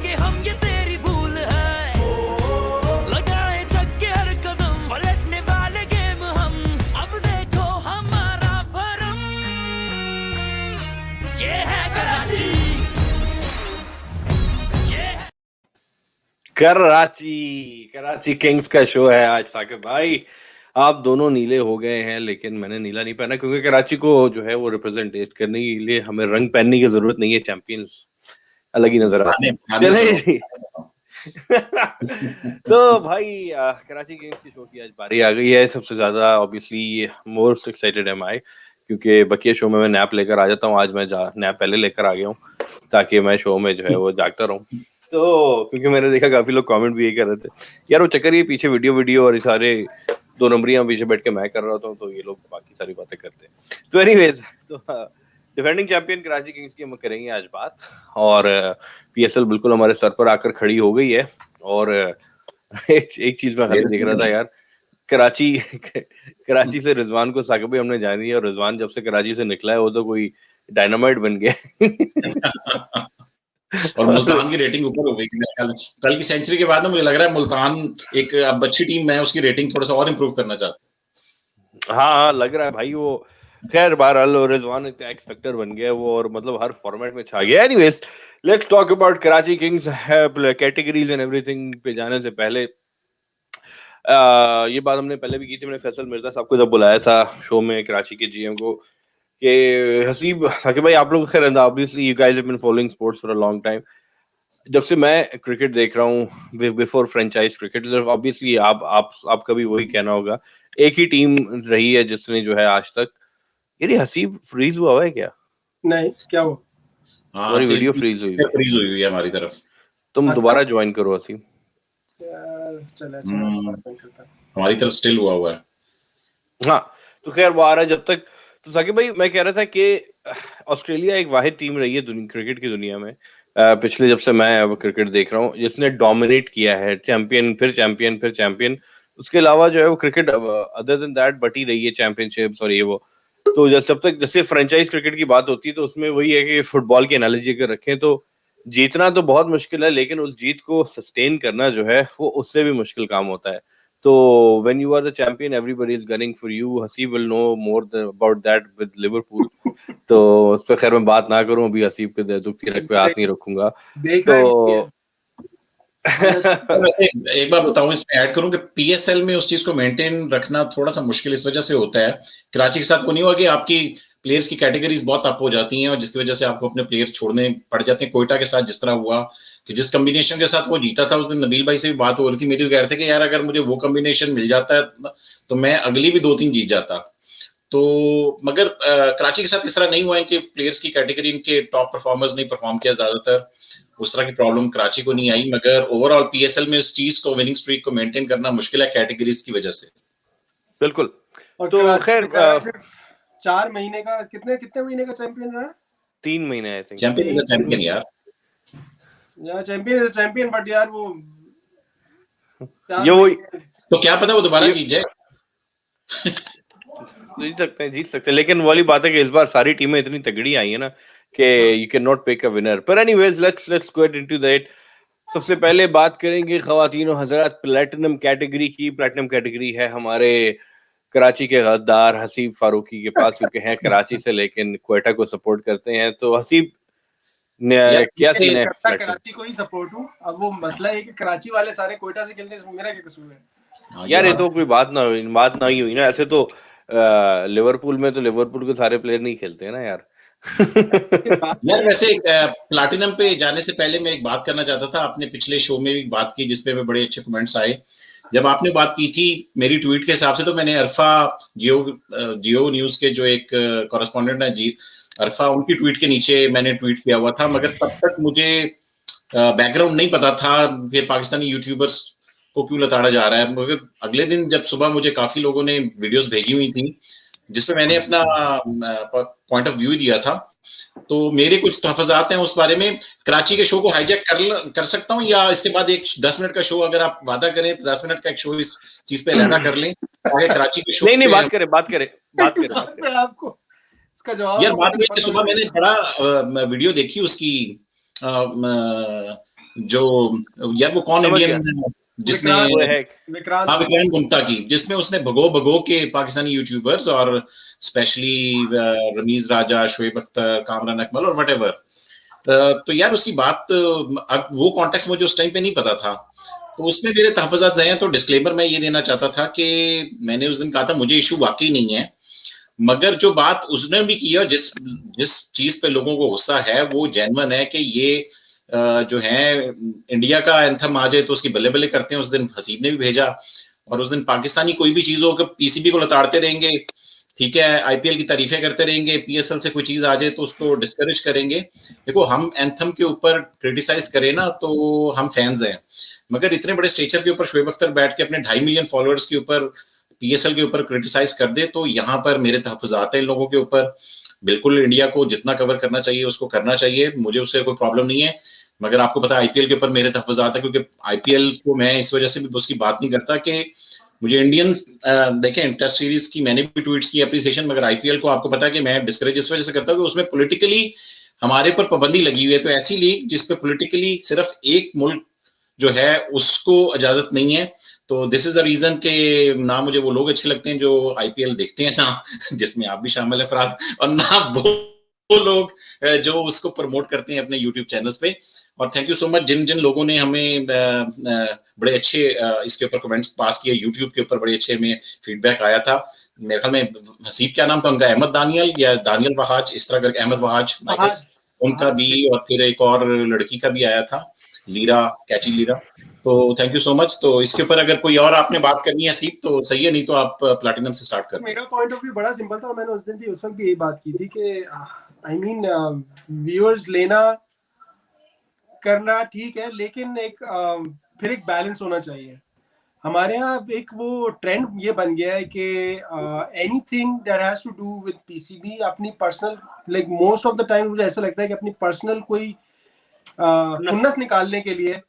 कि हम ये तेरी भूल है, लगाए छक्के हर कदम, पलटने वाले गेम हम, अब देखो हमारा भरम, ये है कराची, कराची किंग्स का शो है आज। साकिब भाई आप दोनों नीले हो गए हैं, लेकिन मैंने नीला नहीं पहना क्योंकि कराची को जो है वो रिप्रेजेंटेट करने के लिए हमें रंग पहनने की जरूरत नहीं है। चैंपियंस अलग ही नजर आते हैं। चले जी। तो भाई कराची किंग्स की शो की आज बारी आ गई है। सबसे ज्यादा ऑब्वियसली मोस्ट एक्साइटेड एम आई, क्योंकि बकिया शो में मैं नैप लेकर आ जाता हूँ। आज मैं नैप पहले लेकर आ गया हूँ ताकि मैं शो में जो है वो जागता रहूँ। तो क्योंकि मैंने देखा काफी लोग कमेंट भी यही कर रहे थे, यार वो चक्कर ये पीछे वीडियो और सारे 2 नंबरियां पीछे बैठ के मैं कर रहा था, तो ये लोग बाकी सारी बातें करते हैं। तो एनीवेज, तो डिफेंडिंग चैंपियन कराची किंग्स की हम करेंगे आज बात। और पीएसएल बिल्कुल हमारे सर पर आकर खड़ी हो गई है। और एक चीज मैं खाली देख रहा था यार, कराची से रिजवान को साकिब भाई हमने जान दिया, और रिजवान जब से कराची से निकला है वो तो कोई डायनामाइट बन गया। और मुल्तान की रेटिंग ऊपर हो गई। कल की सेंचुरी के बाद ना मुझे लग रहा है मुल्तान एक अब अच्छी टीम है, उसकी रेटिंग थोड़ा सा और इम्प्रूव करना चाहता है। हाँ लग रहा है भाई वो। खैर बहरहाल रिजवान एक एक्स फैक्टर बन गया वो, और मतलब हर फॉर्मेट में छा गया। Anyways let's talk about Karachi Kings categories and everything पे जाने से पहले ये बात हमने पहले भी की थी। मैंने फैसल मिर्जा साहब को जब बुलाया था शो में, कराची के जीएम को, कि हसीब साकिब भाई आप लोग खैर obviously you guys have been following sports for a long time. जब से मैं क्रिकेट देख रहा हूँ बिफोर फ्रेंचाइज क्रिकेट, ऑब्वियसली आपका भी वही कहना होगा, एक ही टीम रही है जिसने जो है आज तक। यार हसीब फ्रीज हुआ है क्या? नहीं, क्या हुआ? हमारी वीडियो फ्रीज हुई है हमारी तरफ। तुम दोबारा ज्वाइन करो हसीब। हमारी तरफ स्टिल हुआ है। हाँ तो खैर वो आ रहा है जब तक। तो साकिब भाई मैं कह रहा था कि ऑस्ट्रेलिया एक वाहिद टीम रही है क्रिकेट की दुनिया में पिछले, जब से मैं अब क्रिकेट देख रहा हूँ, जिसने डोमिनेट किया है, चैंपियन फिर चैंपियन फिर चैंपियन। उसके अलावा जो है वो क्रिकेट अदर देन दैट बटी रही है चैंपियनशिप्स और ये वो। तो जब तक जैसे फ्रेंचाइज क्रिकेट की बात होती है तो उसमें वही है कि फुटबॉल की एनालॉजी अगर रखें तो जीतना तो बहुत मुश्किल है, लेकिन उस जीत को सस्टेन करना जो है वो उससे भी मुश्किल काम होता है। तो when you are the champion, everybody is gunning for you. Haseeb will know more about that with Liverpool. तो उस पर खैर मैं बात ना करूं, अभी हसीब के दुख की रख पे हाथ नहीं रखूंगा। तो वैसे एक बार बताऊं, इसमें ऐड करूं कि पीएसएल में उस चीज को मेंटेन रखना थोड़ा सा मुश्किल इस वजह से होता है। कराची के साथ वो नहीं हुआ कि आपकी प्लेयर्स की कैटेगरीज बहुत अप हो जाती हैं और जिसकी वजह से आपको अपने प्लेयर छोड़ने पड़ जाते हैं। कोयटा के साथ जिस तरह हुआ कि जिस कॉम्बिनेशन के साथ वो जीता था, उस दिन नबील भाई से भी बात हो रही थी, मेरी भी कह रहे थे कि यार अगर मुझे वो कॉम्बिनेशन मिल जाता है तो मैं अगली भी 2-3 जीत जाता। तो मगर कराची के साथ इस तरह नहीं हुआ है कि प्लेयर्स की कैटेगरी इनके टॉप परफॉर्मर्स नहीं परफॉर्म किया, ज्यादातर उस तरह की प्रॉब्लम कराची को नहीं आई। मगर ओवरऑल पीएसएल में इस चीज को, विनिंग स्ट्रीक को मेंटेन करना मुश्किल है कैटेगरीज की वजह से। बिल्कुल। और तो खैर 4 महीने का कितने महीने का चैंपियन रहा? 3 महीने I think. Champion is a champion यार champion is a champion, but यार वो ये वो तो क्या पता वो दोबारा जीत जाए। जीत सकते हैं, लेकिन वाली बात है कि इस बार सारी टीमें इतनी तगड़ी आई है ना कि you can not pick a winner. पर anyways let's go into that. सबसे पहले बात करेंगे खवातीन और हजरात प्लैटिनम कैटेगरी की। प्लैटिनम कैटेगरी है हमारे कराची के गद्दार हसीब फारूकी के पास, क्योंकि हैं कराची से लेकिन क्वेटा को सपोर्ट करते हैं। तो हसीब क्या सीन है? कराची को ही सपोर्ट हूं। अब वो मसला है कि कराची वाले सारे क्वेटा से खेलते हैं, मेरा क्या कसूर है? यार ये तो कोई बात नहीं हुई ना। ऐसे तो लिवरपूल में तो लिवरपूल के सारे प्लेयर नहीं खेलते हैं ना यार। यार वैसे प्लैटिनम पे जाने से पहले मैं एक बात करना चाहता था। आपने पिछले शो में भी बात की जिसपे बड़े अच्छे कमेंट्स आए। जब आपने बात की थी मेरी ट्वीट के हिसाब से, तो मैंने अरफा जियो न्यूज के जो एक कॉरेस्पॉन्डेंट है अरफा, उनकी ट्वीट के नीचे मैंने ट्वीट किया हुआ था। मगर तब तक मुझे बैकग्राउंड नहीं पता था कि पाकिस्तानी यूट्यूबर्स को क्यों लताड़ा जा रहा है। मगर अगले दिन जब सुबह मुझे काफी लोगों ने वीडियोस भेजी हुई थी जिसपे मैंने अपना पॉइंट ऑफ व्यू दिया था। तो मेरे कुछ तहफ़्फ़ुज़ात हैं उस बारे में। कराची के शो को हाईजैक कर सकता हूं, या इसके बाद एक 10 मिनट का शो अगर आप वादा करें तो 10 मिनट का एक शो इस चीज पे लहदा कर लें ताकि कराची के शो नहीं बात करें आपको इसका जवाब। यार बात ये है, सुबह मैंने बड़ा वीडियो देखी उसकी जो यार वो कौन समझ इंडियन जिसने वो है विक्रांत विक्रांत गुप्ता की, जिसमें उसने भगो के पाकिस्तानी यूट्यूबर्स और स्पेशली रमीज राजा, शोएब अख्तर, कामरान अकमल और वट तो यार उसकी बात अब वो कॉन्टेक्स्ट मुझे उस टाइम पे नहीं पता था, तो उसमें मेरे तहफ़्फ़ुज़ात हैं। तो डिस्क्लेमर मैं ये देना चाहता था कि मैंने उस दिन कहा था मुझे इशू वाकई नहीं है, मगर जो बात उसने भी की है, जिस चीज पे लोगों को गुस्सा है वो जेन्युइन है कि ये जो है इंडिया का एंथम आ जाए तो उसकी बल्ले बल्ले करते हैं। उस दिन हसीब ने भी भेजा, और उस दिन पाकिस्तानी कोई भी चीज हो कि पीसीबी को लताड़ते रहेंगे, ठीक है, आईपीएल की तारीफें करते रहेंगे, पीएसएल से कोई चीज आ जाए तो उसको डिस्करेज करेंगे। देखो हम एंथम के ऊपर क्रिटिसाइज करें ना तो हम फैंस हैं, मगर इतने बड़े स्टेचर के ऊपर शोएब अख्तर बैठ के अपने 2.5 मिलियन फॉलोअर्स के ऊपर पीएसएल के ऊपर क्रिटिसाइज कर दे, तो यहाँ पर मेरे तहफ़्फ़ुज़ात हैं इन लोगों के ऊपर। बिल्कुल इंडिया को जितना कवर करना चाहिए उसको करना चाहिए, मुझे उससे कोई प्रॉब्लम नहीं है, मगर आपको पता है आईपीएल के ऊपर मेरे तहफ़्फ़ुज़ात है, क्योंकि आईपीएल को मैं इस वजह से भी उसकी बात नहीं करता कि मुझे इंडियन देखें टेस्ट सीरीज की मैंने भी ट्वीट्स की एप्रिसिएशन, मगर आईपीएल को आपको पता है कि मैं डिस्करेज इस वजह से करता हूँ कि उसमें पॉलिटिकली हमारे पर पाबंदी लगी हुई है। तो ऐसी लीग जिसपे पॉलिटिकली सिर्फ एक मुल्क जो है उसको इजाजत नहीं है, तो दिस इज द रीजन के ना मुझे वो लोग अच्छे लगते हैं जो आईपीएल देखते हैं, ना जिसमें आप भी शामिल है फराज, और ना वो लोग जो उसको प्रमोट करते हैं अपने यूट्यूब चैनल्स पे। और थैंक यू सो मच जिन जिन लोगों ने हमें बड़े अच्छे इसके ऊपर कमेंट्स पास किए यूट्यूब के ऊपर, बड़े अच्छे में फीडबैक आया था। मेरे ख्याल में हसीब क्या नाम था उनका, अहमद दानियल या दानियल वहाज, इस तरह करके अहमद वहाज उनका भी, और फिर एक और लड़की का भी आया था, लीरा, कैची लीरा। तो थैंक यू सो मच। तो इसके ऊपर अगर कोई और आपने बात करनी है हसीब तो सही है, नहीं तो आप प्लैटिनम से स्टार्ट कर। मेरा पॉइंट ऑफ व्यू बड़ा सिंपल था, मैंने उस दिन भी उस वक्त भी यही बात की थी कि आई मीन व्यूअर्स लेना करना ठीक है, लेकिन एक फिर एक बैलेंस होना चाहिए। हमारे यहाँ एक वो ट्रेंड ये बन गया है कि anything that has to do with PCB अपनी personal, like most of the time मुझे ऐसा लगता है कि अपनी पर्सनल कोई खुन्नस निकालने के लिए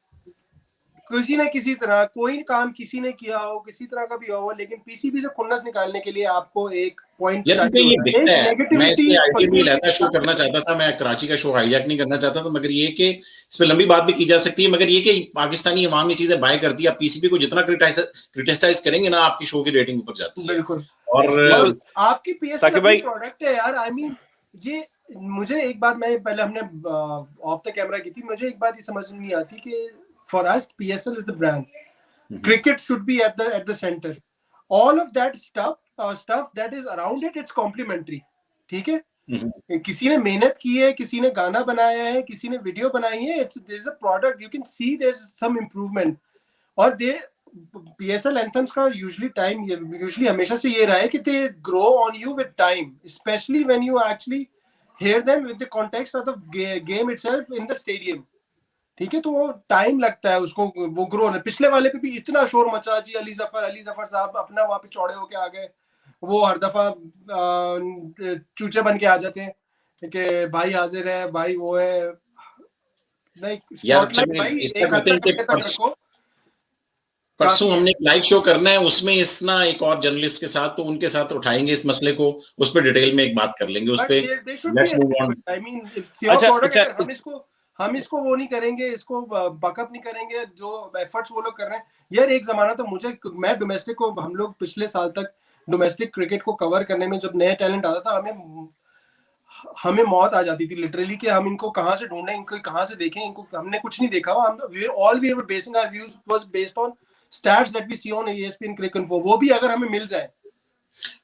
किसी न किसी तरह कोई काम किसी ने किया हो, किसी तरह का भी हो, लेकिन पीसीबी से खुन्नस निकालने के लिए आपको एक पॉइंट चाहिए। मैं इसलिए आईटीवी लहदा शो करना चाहता था, मैं कराची का शो हाईजैक नहीं करना चाहता था, मगर ये कि इसमें लंबी बात भी की जा सकती है, मगर ये कि पाकिस्तानी अवाम ये चीजें बाय करती है। आप पीसीबी को जितना क्रिटिसाइज करेंगे ना आपकी शो की रेटिंग ऊपर जाती है। बिल्कुल, और आपकी पीएसएल प्रोडक्ट है यार। आई मीन ये मुझे एक बात, मैं पहले हमने ऑफ द कैमरा की थी, मुझे एक बात ये समझ नहीं आती कि for us PSL is the brand. Cricket should be at the center. All of that stuff that is around it, it's complementary. ठीक है, किसी ने मेहनत की है, किसी ने गाना बनाया है, किसी ने वीडियो बनाई है, there's a product, you can see there's some improvement. और PSL anthems का usually हमेशा से ये रहा है कि they grow on you with time, especially when you actually hear them with the context of the game itself in the stadium. ठीक है, तो वो टाइम लगता है उसको वो ग्रो होने। पिछले वाले पे भी इतना शोर मचा जी, अली जफर साहब अपना वहां पे चौड़े होके आ गए, वो हर दफा चूचे बन के आ जाते हैं कि भाई हाजिर है, भाई वो है, परसों हमने लाइव शो करना है, उसमें इतना एक और जर्नलिस्ट के साथ, तो उनके साथ उठाएंगे इस मसले को, उस पर डिटेल में एक बात कर लेंगे उस पे। Let's move on. I mean if हम इसको वो नहीं करेंगे, इसको बकअप नहीं करेंगे जो एफर्ट्स वो लोग कर रहे हैं यार। एक जमाना तो मैं डोमेस्टिक को, हम लोग पिछले साल तक डोमेस्टिक क्रिकेट को कवर करने में जब नया टैलेंट आता था हमें मौत आ जाती थी लिटरली कि हम इनको कहाँ से ढूंढें, इनको कहाँ से देखें, इनको हमने कुछ नहीं देखा हुआ। We were basing our views was based on stats that we see on ESPN Cricinfo, वो भी अगर हमें मिल जाए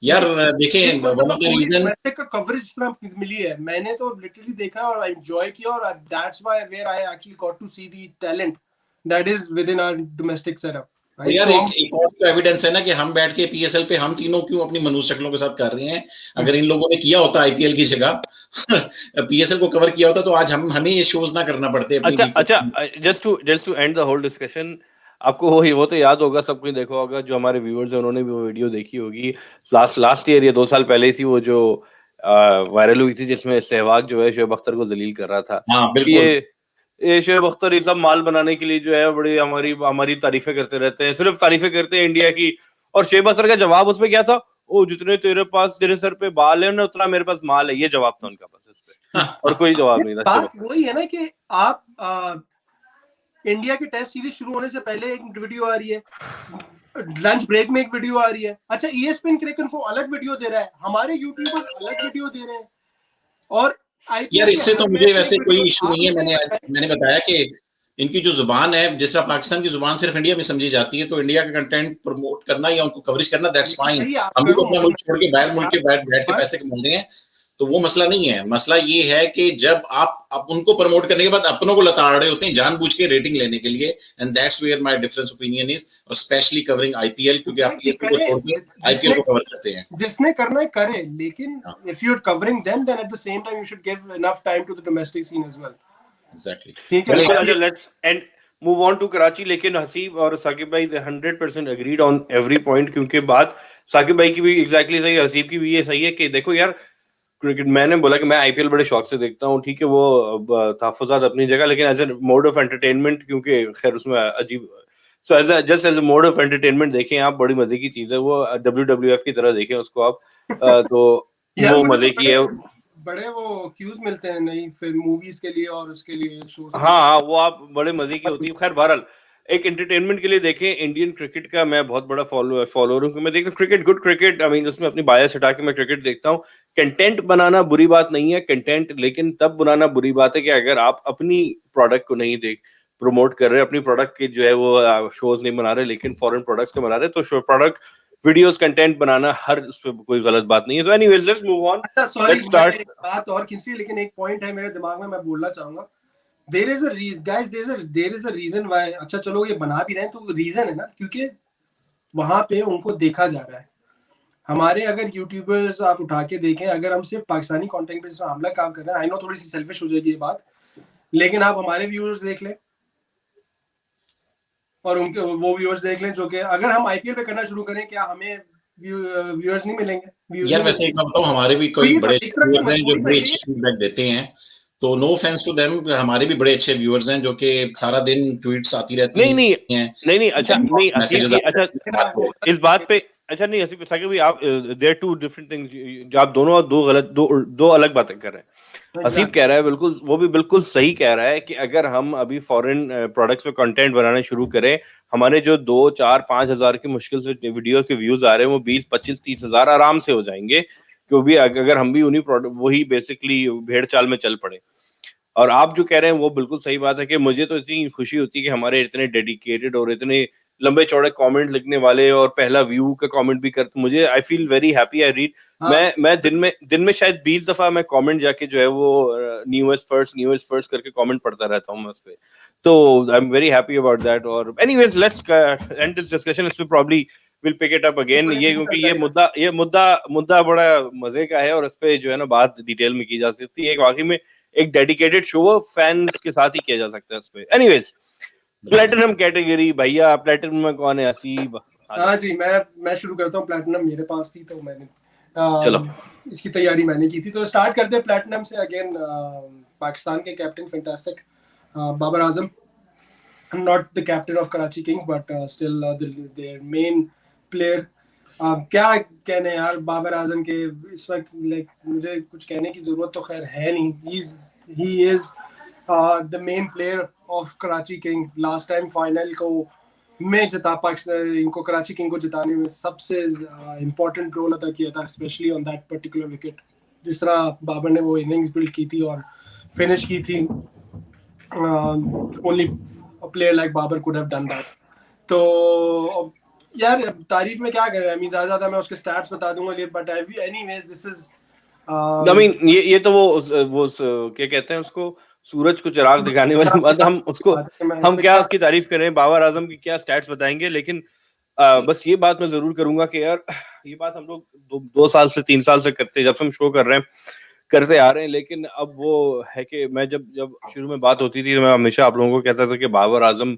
यार। देखें डोमेस्टिक का कवरेज इतना मिली है, मैंने तो लिटरली देखा और आई एंजॉय किया, और that's why where I actually got to see the talent that is within our domestic setup. यार एक और तो एविडेंस है ना कि हम बैठ के पीएसएल पे हम तीनों क्यों अपनी मनुष्य शक्लों के साथ कर रहे हैं। अगर इन लोगों ने किया होता आईपीएल की जगह पीएसएल को कवर किया होता तो आज हमें ये शोज ना करना पड़ते। अच्छा just to end the whole discussion, आपको वो तो याद होगा, सब कुछ देखा होगा, जो हमारे व्यूअर्स हैं उन्होंने भी वो वीडियो देखी होगी। लास्ट ईयर या 2 साल पहले थी वो, जो वायरल हुई थी, जिसमें सहवाग जो है शोएब अख्तर को जलील कर रहा था। हाँ, ये शोएब अख्तर ये सब माल बनाने के लिए जो है बड़ी हमारी तारीफें करते रहते हैं, सिर्फ तारीफें करते हैं इंडिया की। और शोएब अख्तर का जवाब उसमें क्या था, ओ जितने तेरे सर पे बाल है ना उतना मेरे पास माल है, ये जवाब था उनका बस इस पे, और कोई जवाब नहीं था। बात वही है ना कि आप इंडिया की टेस्ट सीरीज शुरू होने से पहले एक वीडियो आ रही है, लंच ब्रेक में एक वीडियो आ रही है। अच्छा, ESPN क्रिकइन्फो अलग वीडियो दे रहा है, हमारे यूट्यूबर्स अलग वीडियो दे रहे हैं। और यार इससे तो मुझे वैसे कोई इशू नहीं है। मैंने बताया कि इनकी जो जुबान है, जिस तरह पाकिस्तान की जुबान सिर्फ इंडिया में समझी जाती है, तो इंडिया का कंटेंट प्रमोट करना या उनको कवरेज करना, दैट्स फाइन। हम भी तो अपना मुल्क छोड़ के बाहर मुल्क के बैठ के पैसे कमा रहे हैं, तो वो मसला नहीं है। मसला ये है कि जब आप उनको प्रमोट करने के बाद अपनों को लताड़ रहे होते हैं जानबूझ के रेटिंग लेने के लिए, and that's where my difference opinion is, और स्पेशली कवरिंग IPL, क्योंकि आप PSL को छोड़ के IPL को कवर करते हैं। जिसने करना है करे, लेकिन if you are covering them, then at the same time you should give enough time to the domestic scene as well. Exactly. ठीक है, अच्छा, let's and move on to Karachi. लेकिन हसीब और साकिब भाई 100% अग्रीड ऑन एवरी पॉइंट, क्योंकि बात साकिब भाई की भी एग्जैक्टली सही, हसीब की भी ये सही है कि देखो यार, क्रिकेट, मैंने बोला कि मैं IPL बड़े शौक से देखता हूँ, ठीक है, वो तहफ़्फ़ुज़ात अपनी जगह, लेकिन as a mode of entertainment, क्योंकि खैर उसमें अजीब, so as a mode of entertainment देखें आप, बड़ी मजे की चीज है वो। WWF की तरह देखें उसको आप, तो वो मजे की है। बड़े वो क्यूज मिलते हैं नई फिल्म मूवीज के लिए और उसके लिए शो। हाँ, वो आप बड़े मजे की होती है। खैर बहरहाल, एक एंटरटेनमेंट के लिए देखें। इंडियन क्रिकेट का मैं बहुत बड़ा फॉलोअर हूँ, मैं देखता हूँ cricket, good cricket, I mean उसमें अपनी बायस हटा के मैं क्रिकेट देखता हूँ। कंटेंट बनाना बुरी बात नहीं है, कंटेंट, लेकिन तब बनाना बुरी बात है कि अगर आप अपनी प्रोडक्ट को नहीं प्रमोट कर रहे, अपनी प्रोडक्ट के जो है वो शोज नहीं बना रहे, लेकिन फॉरेन प्रोडक्ट्स के बना रहे, तो शो प्रोडक्ट वीडियोस कंटेंट बनाना हर उस पे कोई गलत बात नहीं है। So anyways, let's move on. अच्छा सॉरी, एक बात और खींची, लेकिन एक पॉइंट है मेरे दिमाग में, मैं बोलना चाहूंगा। There is a reason why। अच्छा चलो, ये बना भी रहे हैं तो रीजन है ना, क्योंकि वहां पे उनको देखा जा रहा है। हमारे अगर यूट्यूबर्स आप उठा के देखें, अगर हम सिर्फ पाकिस्तानी कंटेंट पे हमला काम कर रहे हैं, आई नो थोड़ी सी सेल्फिश हो जाएगी ये बात, लेकिन आप हमारे व्यूअर्स देख लें और उनके वो व्यूअर्स देख लें, जो कि अगर हम IPL पे करना शुरू करें, क्या हमें व्यूअर्स नहीं मिलेंगे? यार वैसे एक बात बताऊं, हमारे भी कोई बड़े व्यूअर्स हैं जो बड़े अच्छे फीडबैक देते हैं, तो नो ऑफेंस टू देम, हमारे भी बड़े अच्छे व्यूअर्स हैं जो कि सारा दिन ट्वीट्स आती रहती हैं। नहीं, अच्छा नहीं, अच्छा इस बात पे, अच्छा नहीं, ऐसी साकिब भाई, आप देयर टू डिफरेंट थिंग्स, आप दोनों दो अलग बातें कर रहे हैं। हसीब कह रहा है, बिल्कुल, वो भी बिल्कुल सही कह रहा है कि अगर हम अभी फॉरेन प्रोडक्ट्स पे कंटेंट बनाना शुरू करें, हमारे जो 2, 4, 5 हजार की मुश्किल से वीडियो के व्यूज आ रहे हैं, वो 20, 25, 30 हजार आराम से हो जाएंगे, क्योंकि अगर हम भी उन्हीं वही बेसिकली भेड़ चाल में चल पड़े। और आप जो कह रहे हैं वो बिल्कुल सही बात है कि मुझे तो इतनी खुशी होती है कि हमारे इतने डेडिकेटेड और इतने लंबे चौड़े कमेंट लिखने वाले और पहला व्यू का कमेंट भी करते, मुझे I feel very happy. I read, मैं दिन में शायद 20 दफा मैं कमेंट जाके जो है वो न्यूएस्ट फर्स्ट करके कमेंट पढ़ता रहता हूँ मैं उस पे, तो I am very happy about that. और anyways, let's end this discussion, इस पे probably will pick it up again, ये क्योंकि ये मुद्दा बड़ा मजे का है और इस पे जो है ना बात डिटेल में की जा सकती है। एक वाकई में एक डेडिकेटेड शो फैंस के साथ ही किया जा सकता है इस पे। एनीवेज, प्लैटिनम कैटेगरी, भैया प्लैटिनम में कौन है? हसीब। हाँ जी, मैं शुरू करता हूँ। प्लैटिनम मेरे पास थी तो मैंने चलो इसकी तैयारी मैंने की थी, तो स्टार्ट करते हैं प्लैटिनम से। अगेन पाकिस्तान के captain, fantastic, Babar Azam, not the captain of Karachi Kings but still their main player. क्या कहने यार बाबर आजम के इस वक्त, लाइक मुझे कुछ कहने की जरूरत तो खैर है नहीं। He is the main player of Karachi king. Last time final को में जिता पाकिस्तान, इनको कराची किंग को जिताने में सबसे इम्पोर्टेंट रोल अदा किया था, specially on that particular wicket. जिस तरह बाबर ने वो इनिंग्स बिल्ड की थी और फिनिश की थी, only a player like Babar could have done that. तो यार तारीफ में क्या करें, अमीन ज़्यादा मैं उसके स्टैट्स बता दूंगा, but anyways this is I mean ये तो वो क्या कहते हैं उसको, सूरज को चिराग दिखाने वाली बात। हम उसको हम क्या उसकी तारीफ करें, बाबर आजम की क्या स्टैट्स बताएंगे, लेकिन बस ये बात मैं जरूर करूंगा कि यार ये बात हम लोग 2 साल से 3 साल से करते, जब से हम शो कर रहे हैं, करते आ रहे हैं। लेकिन अब वो है कि मैं जब शुरू में बात होती थी तो मैं हमेशा आप लोगों को कहता था कि बाबर आजम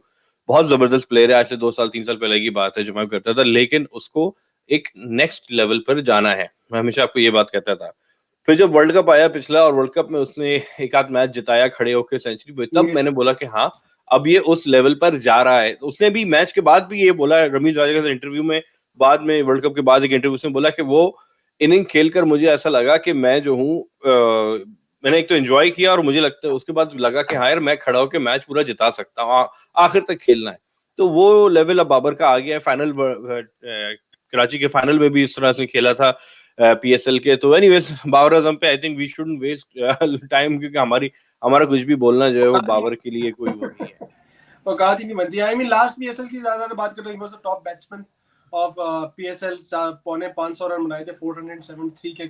बहुत जबरदस्त प्लेयर है। आज से 2 साल 3 साल पहले की बात है जो मैं करता था, लेकिन उसको एक नेक्स्ट लेवल पर जाना है, मैं हमेशा आपको ये बात कहता था। फिर जब वर्ल्ड कप आया पिछला, और वर्ल्ड कप में उसने एक आध मैच जिताया खड़े होकर सेंचुरी, तब मैंने बोला कि हाँ अब ये उस लेवल पर जा रहा है। उसने भी मैच के बाद भी ये बोला, रमीज राजा के इंटरव्यू में, बाद में वर्ल्ड कप के बाद एक इंटरव्यू में बोला कि वो इनिंग खेलकर मुझे ऐसा लगा कि मैं जो हूँ मैंने एक तो एंजॉय किया और मुझे लगता है उसके बाद लगा कि हाँ यार मैं खड़ा होकर मैच पूरा जिता सकता हूँ, आखिर तक खेलना है। तो वो लेवल अब बाबर का आ गया है। फाइनल कराची के फाइनल में भी इस तरह से खेला था पीएसएल के। तो एनीवेज बाबर आजम पे I think we shouldn't waste time, क्योंकि हमारा कुछ भी बोलना जो है वो बाबर के लिए कोई वो नहीं है। औकात ही नहीं बनती। आई मीन लास्ट पीएसएल की ज्यादा बात करते हैं, ही was the top batsman of PSL. 550 run बनाए थे, 473 के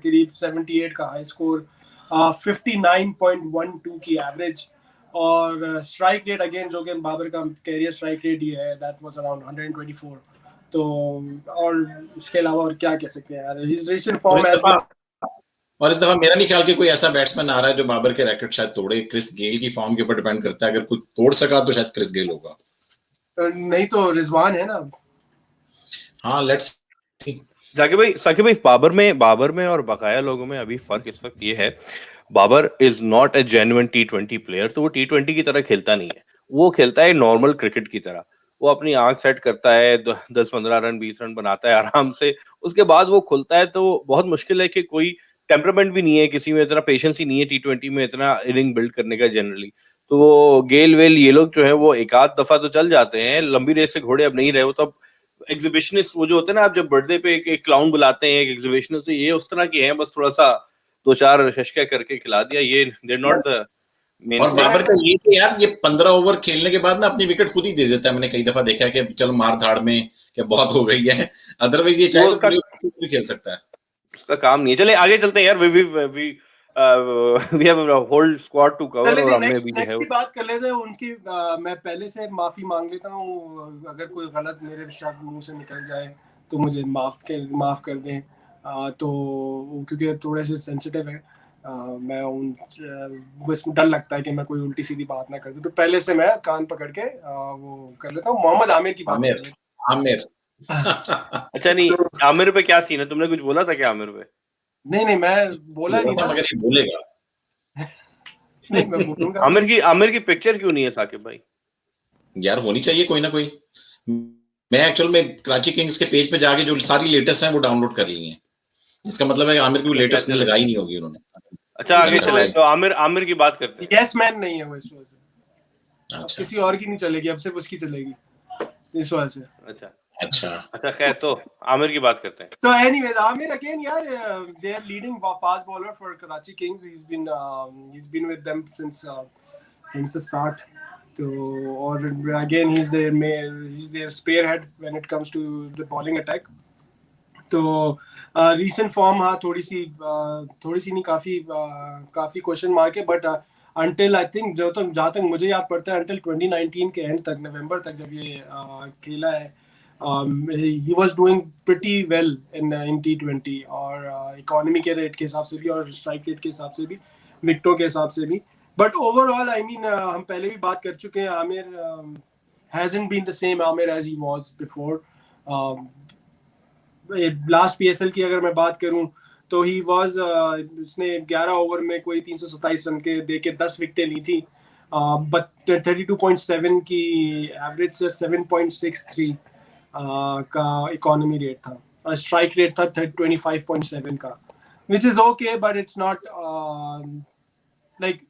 करीब, 78 का हाई स्कोर, 59.12 की एवरेज, और स्ट्राइक रेट अगेन जो कि बाबर का कैरियर स्ट्राइक रेट ही है, दैट वाज अराउंड 124। तो और उसके अलावा और क्या कह सकते हैं यार, हिज रीसेंट फॉर्म और इस दफा मेरा नहीं ख्याल कि कोई ऐसा बैट्समैन आ रहा है जो बाबर के रैकेट शायद तोड़े। क्रिस गेल की फॉर्म के ऊपर डिपेंड करता है, अगर कोई तोड़ सका तो शायद क्रिस गेल होगा, नहीं तो रिजवान है ना। हाँ लेट्स साकिब भाई बाबर में और बकाया लोगों में अभी फर्क इस वक्त ये है, Babar is not a genuine T20 player. तो वो T20 की तरह खेलता नहीं है, वो खेलता है नॉर्मल क्रिकेट की तरह। वो अपनी आंख सेट करता है, 10-15 रन 20 रन बनाता है आराम से, उसके बाद वो खुलता है। तो बहुत मुश्किल है कि कोई टेम्परामेंट भी नहीं है किसी में, इतना पेशेंस ही नहीं है T20 में इतना इनिंग बिल्ड करने का जनरली। तो वो गेल वेल ये लोग जो है वो एक आध दफा तो चल जाते हैं, लंबी रेस से घोड़े अब नहीं रहे। वो तो अब एग्जीबिशनिस्ट वो जो होते हैं ना, आप जब बर्थडे पे एक क्लाउन बुलाते हैं, एक एग्जीबिशनिस्ट, तो ये उस तरह के हैं, बस थोड़ा सा 2-4 शशका करके खिला दिया। ये दे नॉट द मेन। और बाबर का ये कि यार ये 15 ओवर खेलने के बाद ना अपनी विकेट खुद ही दे देता है। मैंने कई दफा देखा है कि चलो मार धाड़ में क्या बहुत हो गई है, अदरवाइज ये चाहे तो भी खेल सकता है, उसका काम नहीं है। चले आगे चलते हैं यार, we have a whole squad to cover। और हमने भी नेक्स्ट की बात कर लेते हैं उनकी। मैं पहले से माफी मांग लेता हूँ, अगर कोई गलत मेरे शब्द मुंह से निकल जाए तो मुझे माफ कर दें। तो क्योंकि थोड़े से सेंसिटिव है, मैं इसमें डर लगता है कि मैं कोई उल्टी सीधी बात ना कर दूं, तो पहले से मैं कान पकड़ के वो कर लेता हूँ। मोहम्मद आमिर की बात कर लेते आमिर अच्छा नहीं, आमिर पे क्या सीन है? तुमने कुछ बोला था क्या आमिर पे? नहीं मैं बोला नहीं था, मगर ये बोलेगा नहीं मैं बोलूंगा। आमिर की पिक्चर क्यों नहीं है साकिब भाई? यार होनी चाहिए कोई ना कोई। मैं एक्चुअल में कराची किंग्स के पेज पे जाके जो सारी लेटेस्ट हैं वो डाउनलोड कर ली हैं, इसका मतलब है आमिर की लेटेस्ट ने लगाई नहीं होगी उन्होंने। अच्छा आगे चले, तो आमिर की बात करते हैं। यस मैन नहीं है वो इस वजह से। अच्छा किसी और की नहीं चलेगी, अब सिर्फ उसकी चलेगी इस वजह से। अच्छा खैर, तो आमिर की बात करते हैं। तो एनीवेज आमिर अगेन यार, they are leading fast bowler for Karachi Kings. he's been with them since the start। तो और again he's their spearhead when it comes to the bowling attack। तो रीसेंट फॉर्म हाँ थोड़ी सी नहीं, काफी क्वेश्चन मार्क है, but until I think जहाँ तक मुझे याद पड़ता है, अंटिल 2019 के एंड तक, नवंबर तक जब ये खेला है, he was doing pretty well in T20, और इकोनॉमी के रेट के हिसाब से भी और स्ट्राइक रेट के हिसाब से भी, विकेटों के हिसाब से भी। बट ओवरऑल आई मीन हम पहले भी बात कर चुके हैं, Aamir hasn't been the same Aamir as he was before। Last PSL की अगर मैं बात करूं तो ही वाज उसने 11 ओवर में कोई 327 रन के देके 10 विकेटें ली थी, बट 32.7 की एवरेज से 7.63 का इकोनॉमी रेट था, स्ट्राइक रेट था 25.7 का, which is okay but it's not like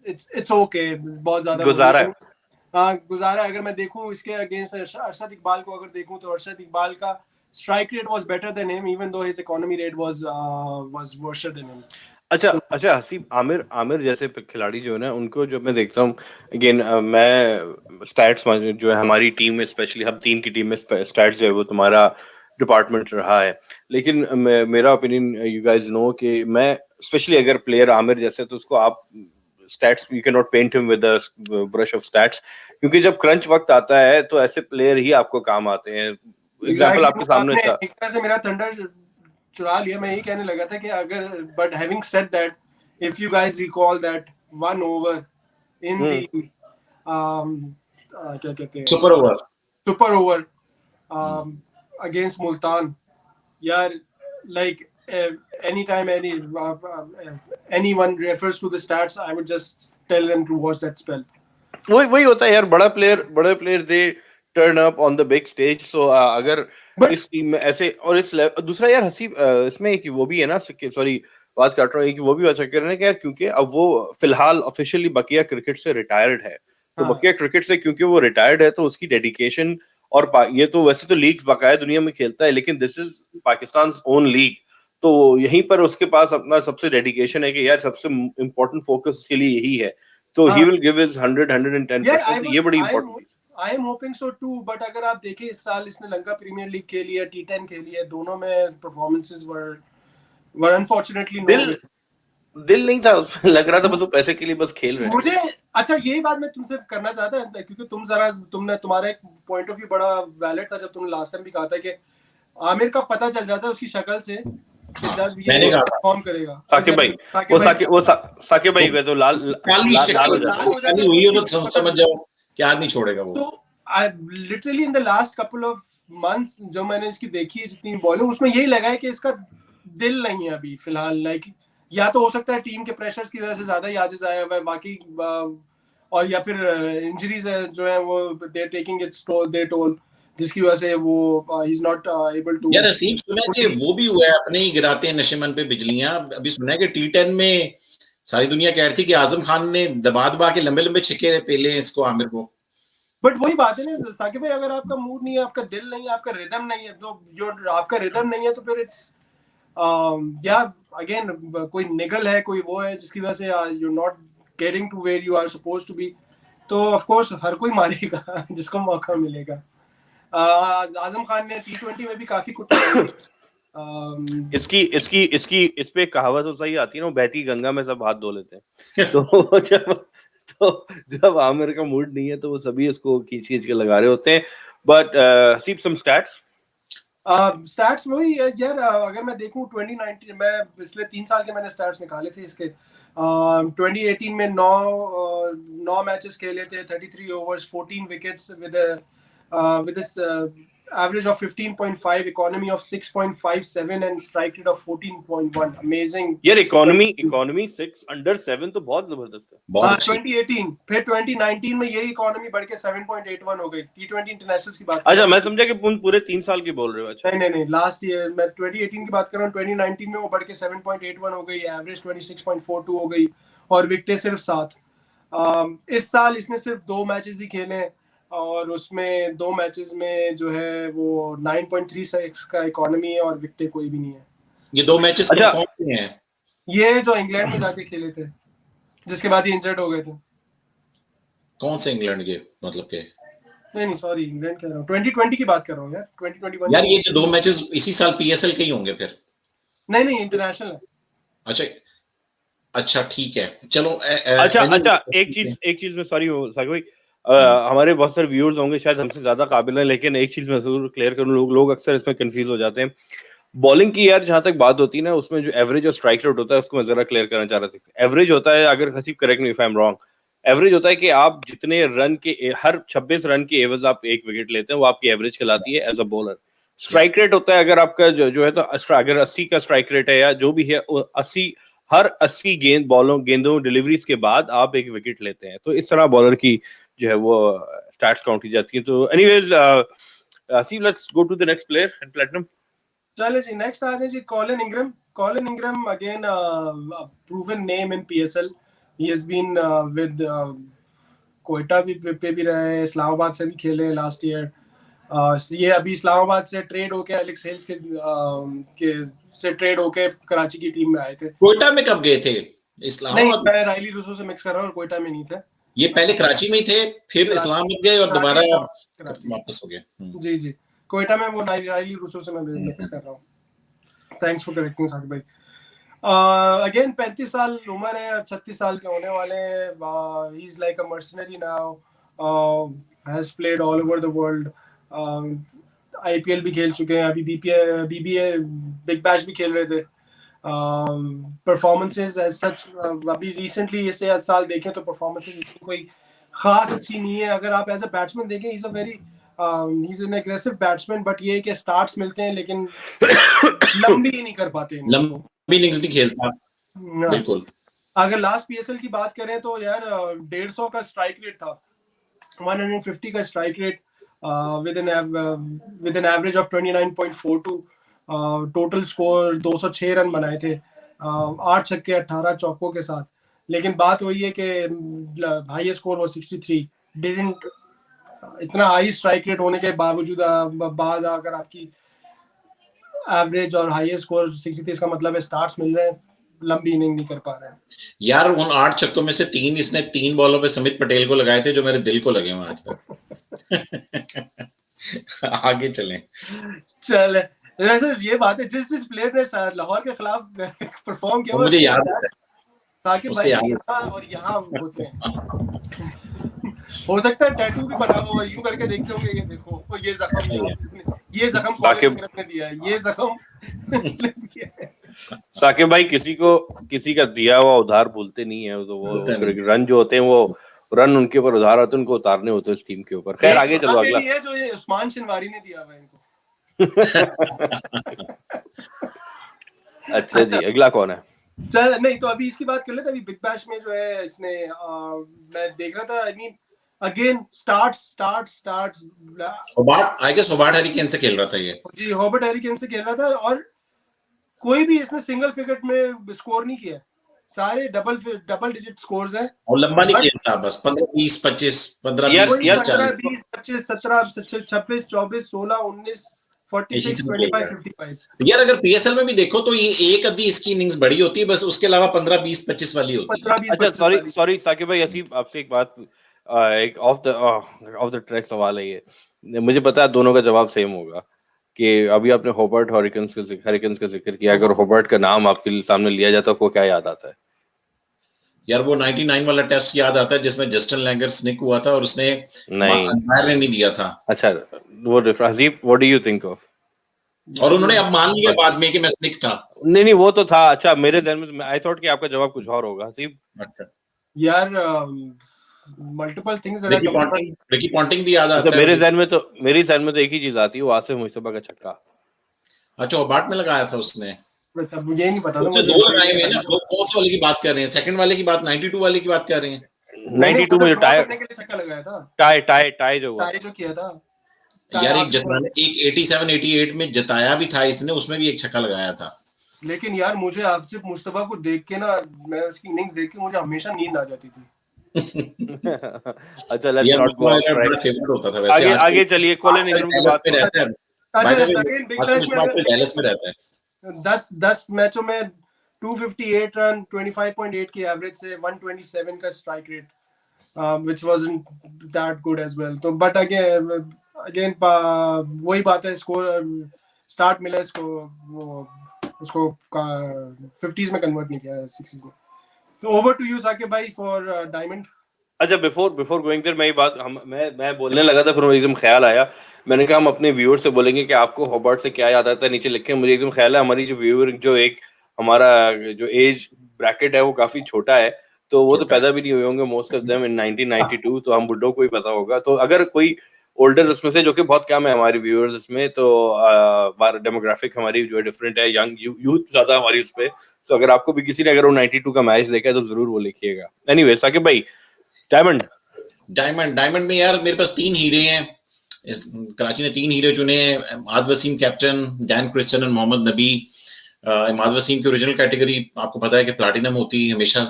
it's okay। बहुत ज्यादा गुजारा है। अगर मैं देखूं इसके अगेंस्ट अरशद इकबाल को अगर देखूं तो अरशद इकबाल का strike rate was better than him even though his economy rate was worse than him। अच्छा हसीब, आमिर जैसे खिलाड़ी जो है ना, उनको जब मैं देखता हूँ, अगेन मैं स्टैट्स जो है हमारी टीम में, स्पेशली हम टीम की टीम में स्टैट्स जो है वो तुम्हारा डिपार्टमेंट रहा है, लेकिन मेरा ओपिनियन यू गाइस नो कि मैं स्पेशली अगर प्लेयर आमिर जैसे, तो उसको आप stats you can not paint him with the brush of stats, क्योंकि जब क्रंच वक्त आता है तो ऐसे प्लेयर ही आपको काम आते हैं। एग्जांपल आपके सामने था। एक तरह से मेरा थंडर चुरा लिया। मैं यही कहने लगा था कि अगर, but having said that, if you guys recall that one over in the क्या कहते हैं, सुपर ओवर अगेंस्ट मुल्तान, यार like anytime anyone refers to the stats, I would just tell them to watch that spell। वही होता है यार, बड़े player they turn up on the big stage. So अगर इस टीम में ऐसे, और इस दूसरा यार हसीब, इसमें एक वो भी है ना, सॉरी बात काट रहा हूँ, एक वो भी अच्छा कर रहे हैं कि यार क्योंकि अब वो फिलहाल ऑफिशियली बकिया क्रिकेट से रिटायर्ड है, तो हाँ। बकिया क्रिकेट से क्योंकि वो रिटायर्ड है तो उसकी डेडिकेशन और ये तो वैसे तो लीग्स बकाया दुनिया में खेलता है, लेकिन this is Pakistan own league, तो यहीं पर उसके पास अपना सबसे डेडिकेशन है कि यार सबसे इम्पोर्टेंट फोकस उसके लिए यही है, तो ही विल गिव हिज 110%, ये बड़ी इंपॉर्टेंट चीज। I am hoping so too, but अगर आप देखें इस साल इसने लंका प्रीमियर लीग खेली है, T10 खेली है, दोनों में परफॉर्मेंसेस वर अनफॉर्चुनेटली नो। दिल नहीं था उसमें, लग रहा था बस वो पैसे के लिए बस खेल रहे हैं। मुझे अच्छा यही बात मैं तुमसे करना चाहता है, क्योंकि तुम्हारा एक पॉइंट ऑफ व्यू बड़ा वैलिड था जब तुमने लास्ट टाइम भी कहा था कि आमिर का पता चल जाता है उसकी शक्ल से कि जब ये परफॉर्म करेगा। साकिब भाई साकिब भाई का तो लाल हो जाता है, तो समझ जाओ कि आदमी छोड़ेगा वो। तो literally in the last couple of months जो मैंने इसकी देखी है जितनी बॉलिंग, उसमें यही लगा है कि इसका दिल नहीं है अभी फिलहाल। लाइक या तो हो सकता है टीम के प्रेशर्स की वजह से ज्यादा ही आजिज आया हुआ है बाकी, और या फिर इंजरीज है जो है वो दे टेकिंग इट्स टोल, जिसकी वजह से वो ही इज नॉट एबल टू। यार असीम सुना है कि वो भी हुआ है, अपने ही गिराते हैं नशेमन पे बिजलियां। अभी सुना है कि T10 में सारी दुनिया कह रही थी कि आजम खान ने दबा के लंबे लंबे छक्के पेले इसको, आमिर को। बट वही बात है ना साकिब भाई, अगर आपका मूड नहीं है, आपका दिल नहीं है, आपका रिदम नहीं है, तो जो आपका रिदम नहीं है तो फिर इट्स या अगेन कोई निगल है, कोई वो है जिसकी वजह से you not getting to where you are supposed to be, तो ऑफ कोर्स हर कोई मारेगा जिसको मौका मिलेगा। आजम खान ने T20 में भी काफी कुछ इसकी इस पे कहावत तो सही आती है ना, बहती गंगा में सब हाथ धो लेते हैं। तो जब आमिर का मूड नहीं है तो वो सभी इसको खींच के लगा रहे होते हैं। बट सी सम स्टैट्स वही यार, अगर मैं देखूं 2019 में पिछले 3 साल के मैंने स्टैट्स निकाले थे इसके। 2018 में 9 मैचेस खेले थे, 33 overs, 14 wickets with this average of 15.5, economy of 6.57 and strike rate of 14.1. Amazing यार, economy 6 under 7 तो बहुत जबरदस्त है। 2018 फिर 2019 में यही इकोनॉमी बढ़ के 7.81 हो गई। T20 इंटरनेशनल्स की बात। अच्छा, मैं समझा कि पूरे 3 साल की बोल रहे हो। अच्छा नहीं, लास्ट ईयर मैं 2018 की बात कर रहा हूँ। 2019 में वो बढ़ के 7.81 हो गई, एवरेज 26.42 हो गई, और विकेटें सिर्फ 7। इस साल इसने सिर्फ 2 मैचेस ही खेले हैं, और उसमें 2 मैचेस में जो है वो 9.36 का इकोनॉमी है और विकेट कोई भी नहीं है। ये 2 मैचेस कौन से हैं? ये जो इंग्लैंड में जाके खेले थे, जिसके बाद ये इंजर्ड हो गए थे। कौन से इंग्लैंड के, मतलब के? नहीं सॉरी, इंग्लैंड कह रहा हूँ, 2020 की बात कर रहा हूँ यार, 2021। यार ये जो 2 मैचेस इसी साल PSL के ही होंगे फिर? नहीं इंटरनेशनल है। अच्छा ठीक है, चलो। अच्छा एक चीज में सॉरी साकिब भाई, हमारे बहुत सारे व्यूअर्स होंगे शायद हमसे ज्यादा काबिल हैं, लेकिन एक चीज मैं जरूर क्लियर करूं, लोग अक्सर इसमें कंफ्यूज हो जाते हैं। बॉलिंग की यार जहां तक बात होती है ना, उसमें जो एवरेज और स्ट्राइक रेट होता है उसको मैं जरा क्लियर करना चाह रहा था। एवरेज होता है, अगर Haseeb correct me if I am wrong, average होता है कि आप जितने रन के हर 26 रन के एवज आप 1 विकेट लेते हैं, वो आपकी एवरेज कहलाती है as a bowler. Strike rate होता है अगर आपका जो है, तो अगर 80 का स्ट्राइक रेट है या जो भी है, 80 गेंदों डिलीवरीज के बाद आप 1 विकेट लेते हैं, तो इस तरह बॉलर की जो है वो स्टैट्स काउंट की जाती है। तो anyways Asim, let's go to the next player in Platinum. चले जी, नेक्स्ट आ जाए जी, Colin Ingram again proven name in PSL. He has been with Quetta पे भी रहे, इस्लामाबाद से भी खेले लास्ट ईयर। ये अभी इस्लामाबाद से ट्रेड होके एलेक्स हेल्स के से ट्रेड होके कराची की टीम में आए थे। कोयटा में कब गए थे? इस्लामाबाद? नहीं, मैं राइली रूसो से मिक्स कर रहा हूँ, कोयटा में नहीं थे ये, पहले कराची में ही थे, फिर इस्लामाबाद गए और दोबारा वापस हो गए। जी, कोयटा में वो राइली रूसो से मैं मिक्स कर रहा हूँ। थैंक्स फॉर करेक्टिंग साकिब भाई। अगेन 35 साल उम्र है, 36 साल के होने वाले हैं। He is like a mercenary now, has played all over the world, IPL भी खेल चुके हैं, अभी BBA बिग बैश भी खेल रहे थे। परफॉर्मेंसेस एज सच अभी रिसेंटली इसे साल देखें तो परफॉर्मेंसेस कोई खास अच्छी नहीं है। अगर आप एज अ बैट्समैन देखें, he is an aggressive batsman, but ये कि स्टार्ट्स मिलते हैं लेकिन लंबी नहीं कर पाते, लंबी इनिंग्स नहीं खेलता। बिल्कुल। अगर लास्ट PSL की बात करें तो यार 150 का स्ट्राइक रेट था, 150 का strike rate with an average of 29.42, total score 206 run बनाए थे। 8 छक्के 18 चौकों के साथ, लेकिन बात वही है कि हाईएस्ट स्कोर वो 63 डिडंट, इतना हाई स्ट्राइक रेट होने के बावजूद बाद अगर आपकी एवरेज और हाईएस्ट स्कोर 63 का मतलब है स्टार्ट्स मिल रहे हैं, लंबी इनिंग नहीं कर पा रहे हैं यार। उन 8 छक्कों में से 3 इसने 3 बॉलों पे समित पटेल को लगाए थे जो मेरे दिल को लगे हुए आज तक। आगे चलें। चल वैसे ये बात है, जिस प्लेयर ने लाहौर के खिलाफ परफॉर्म किया मुझे याद है ताकि भाई यहाँ और यहाँ होते हैं। हो सकता है टैटू भी बना हुआ यूं करके देखते होंगे, ये देखो ये जख्म साकिब ने दिया है, ये जख्म इसने दिया है। साकिब भाई किसी का दिया हुआ उधार भूलते नहीं है, तो वो रन जो होते हैं वो रन उनके ऊपर उधार होते हैं, उनको उतारने होते हैं इस टीम के ऊपर। खैर आगे चलो, अगला है जो ये उस्मान शिनवारी ने दिया हुआ इनको। अच्छा जी, अगला कौन है? चल नहीं तो अभी इसकी बात कर लेते। अभी बिग बैश में जो है इसने मैं देख रहा था, I mean again starts Hobart, I guess Hobart Hurricane से खेल रहा था ये जी, होबार्ट हरिकेन से खेल रहा था और कोई भी इसने सिंगल फिगर में स्कोर नहीं किया, सारे डबल डिजिट स्कोर्स हैं और लंबा नहीं खेलता, बस 15 20 25 15 20 20 25 17 26 24 16 19 46 25 55। यार अगर पीएसएल में भी देखो तो ये एक आधी इसकी इनिंग्स बड़ी होती है, बस उसके अलावा 15 20 25 वाली होती है। अच्छा सॉरी साकिब भाई, ऐसी आपसे एक बात, एक ऑफ द ट्रैक सवाल है ये, मुझे पता है दोनों का जवाब सेम होगा कि अभी आपने होबार्ट हरिकेन्स का जिक्र किया, अगर होबार्ट का नाम आपके सामने लिया जाता है आपको क्या याद आता है? यार वो 99 वाला टेस्ट याद आता है जिसमें जस्टिन लैंगर स्निक हुआ था और उसने अंपायर ने नहीं दिया था। अच्छा, वो Haseeb, what do you think of? और उन्होंने अब मान लिया बाद में कि मैं स्निक था। नहीं वो तो था। अच्छा, मेरे ध्यान में आई थॉट कि आपका जवाब कुछ और होगा हसीब। अच्छा यार मल्टीपल थिंग्स, रिकी पॉन्टिंग भी याद आता है। मेरे ध्यान में तो एक ही चीज आती है, वो आसिफ मुस्तफा का छक्का। अच्छा, होबार्ट में लगाया था उसने, सब मुझे नहीं पता था। मुझे दो लगाए हुए ना, कौन से वाले की बात कर रहे हैं? सेकंड वाले की बात, 92 वाले की बात कर रहे हैं? 92 में जो टाई के लिए छक्का लगाया था, टाई जो किया था यार, एक 87 88 में जताया भी था इसने, उसमें भी एक छक्का लगाया था। लेकिन यार मुझे आसिफ मुस्तफा को देख के ना, मैं उसकी इनिंग्स देख के मुझे हमेशा नींद आ जाती थी। अच्छा, लेट्स नॉट गो फेवरेट होता था वैसे। आगे चलिए, कॉलिन इंग्रैम की बात करते हैं। डैलस में रहता है। 10 मैचों में 258 रन, 25.8 की एवरेज से 127 का strike rate, which wasn't that good as well. तो but again वही बात है, स्कोर स्टार्ट मिला इसको, वो उसको 50s में कन्वर्ट नहीं किया, 60s में। तो ओवर टू यू साकिब भाई फॉर डायमंड। अच्छा, बिफोर गोइंग देयर, मैं बोलने लगा था, फिर मुझे एकदम ख्याल आया, मैंने कहा हम अपने व्यूअर से बोलेंगे कि आपको होबार्ट से क्या याद आता है, नीचे लिखें। मुझे एकदम ख्याल है हमारी जो व्यूअर, जो एक हमारा जो एज ब्रैकेट है वो काफी छोटा है, तो वो तो पैदा भी नहीं हुए होंगे मोस्ट ऑफ देम इन 1992, तो हम बुड्ढों को ही पता होगा। तो अगर कोई ओल्डर उसमें से, जो कि बहुत कम है हमारे व्यूअर्स इसमें, तो डेमोग्राफिक हमारी जो है डिफरेंट है, यंग यूथ ज्यादा हमारी उस पे, तो अगर आपको भी किसी ने अगर वो 92 का मैच देखा है तो जरूर वो लिखिएगा। एनीवे साकिब भाई, डायमंड में यार मेरे पास 3 हीरे हैं। कराची ने 3 हीरे चुने हैं, Imad Wasim captain, Dan Christian और मोहम्मद नबी। इमाद वसीम की ओरिजिनल कैटेगरी आपको पता है कि प्लैटिनम होती है हमेशा।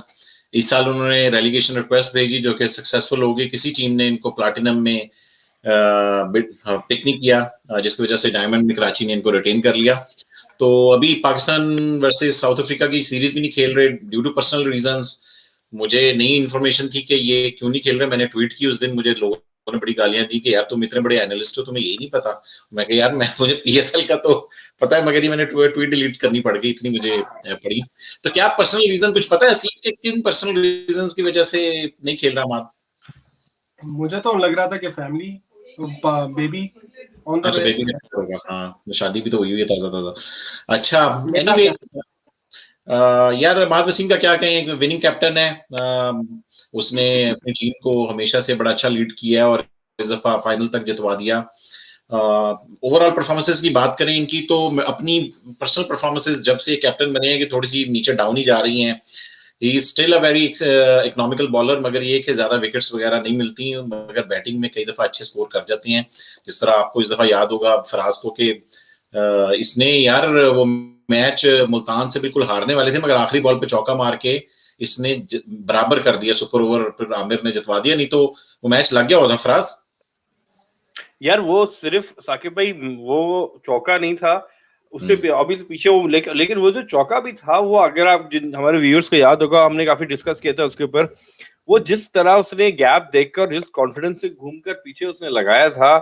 इस साल उन्होंने रेलीगेशन रिक्वेस्ट भेजी जो कि सक्सेसफुल हो गई, किसी टीम ने इनको प्लैटिनम में पिक नहीं किया, जिसकी वजह से डायमंड में कराची ने इनको रिटेन कर लिया। तो अभी पाकिस्तान वर्सेस साउथ अफ्रीका की सीरीज भी नहीं खेल रहे ड्यू टू पर्सनल रीजंस। मुझे नई इन्फॉर्मेशन थी कि ये क्यों नहीं खेल रहे। मैंने ट्वीट की उस दिन, मुझे लोगों ने बड़ी गालियां दी कि यार तुम इतने बड़े एनालिस्ट हो, तुम्हें यही नहीं पता। मैं कहा यार मुझे पीएसएल का तो पता है, मगर ये मैंने ट्वीट डिलीट करनी पड़ गई, इतनी मुझे पड़ी। तो क्या पर्सनल रीजन कुछ पता है असीम के, किन पर्सनल रीजंस की वजह से नहीं खेल रहा मात? मुझे तो लग रहा था कि family, baby on the way होगा। हाँ, शादी भी तो हुई है ताजा। अच्छा, एनीवे यार इमाद वसीम का क्या कहें, विनिंग कैप्टन है। उसने अपनी टीम को हमेशा से बड़ा अच्छा लीड किया है और इस दफा फाइनल तक जितवा दिया। ओवरऑल परफॉर्मेंसेस की बात करें इनकी, तो अपनी पर्सनल परफॉर्मेंसेस जब से कैप्टन बने हैं कि थोड़ी सी नीचे डाउन ही जा रही हैं। He is still a very economical bowler, मगर ये कि ज्यादा विकेट्स वगैरह नहीं मिलती, मगर बैटिंग में कई दफा अच्छे स्कोर कर जाती हैं। जिस तरह आपको इस दफा याद होगा फराज को कि इसने यार वो मैच मुल्तान से बिल्कुल हारने वाले थे, मगर आखिरी बॉल पे चौका मार के इसने बराबर कर दिया, सुपर ओवर पर आमिर ने जितवा दिया, नहीं तो वो मैच लग गया होता फराज। यार वो सिर्फ साकिब भाई वो चौका नहीं था, उससे ऑब्वियसली पीछे वो लेकिन वो जो चौका भी था वो, अगर आप हमारे व्यूअर्स को याद होगा, हमने काफी डिस्कस किया था उसके ऊपर, वो जिस तरह उसने गैप देखकर जिस कॉन्फिडेंस से घूमकर पीछे उसने लगाया था,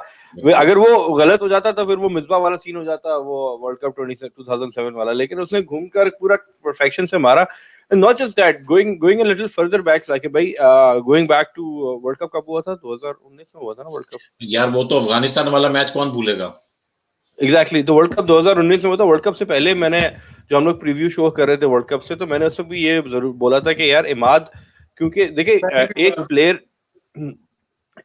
अगर वो गलत हो जाता तो फिर वो मिसबा वाला सीन हो जाता, वो वर्ल्ड कप 2007 वाला, लेकिन उसने घूमकर पूरा परफेक्शन से मारा। Not just that, going a little further back, Saqib भाई, going back to world cup कब हुआ था? 2019 में हुआ था ना वर्ल्ड कप यार, वो तो अफगानिस्तान वाला मैच कौन भूलेगा। एग्जैक्टली, तो वर्ल्ड कप 2019 में हुआ था। वर्ल्ड कप से पहले मैंने, जो हम लोग प्रीव्यू शो कर रहे थे वर्ल्ड कप से, तो मैंने उस वक्त भी ये जरूर बोला था कि यार इमाद, क्योंकि देखिए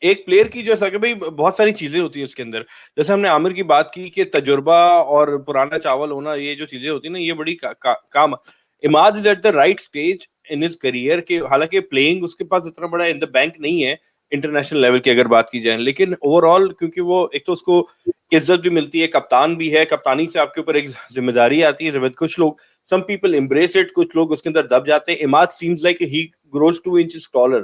एक प्लेयर की जो है भाई बहुत सारी चीजें होती है उसके अंदर, जैसे हमने आमिर की बात की कि तजुर्बा और पुराना चावल होना, ये जो चीजें होती है ना, ये बड़ी काम। Imad is at the right stage in his career के, हालांकि प्लेइंग उसके पास इतना बड़ा इन द बैंक नहीं है इंटरनेशनल लेवल की अगर बात की जाए, लेकिन ओवरऑल क्योंकि वो एक तो उसको इज्जत भी मिलती है, कप्तान भी है, कप्तानी से आपके ऊपर एक जिम्मेदारी आती है, कुछ लोग, सम पीपल एम्ब्रेस इट, कुछ लोग उसके अंदर दब जाते हैं। Imad seems like he grows 2 inches taller,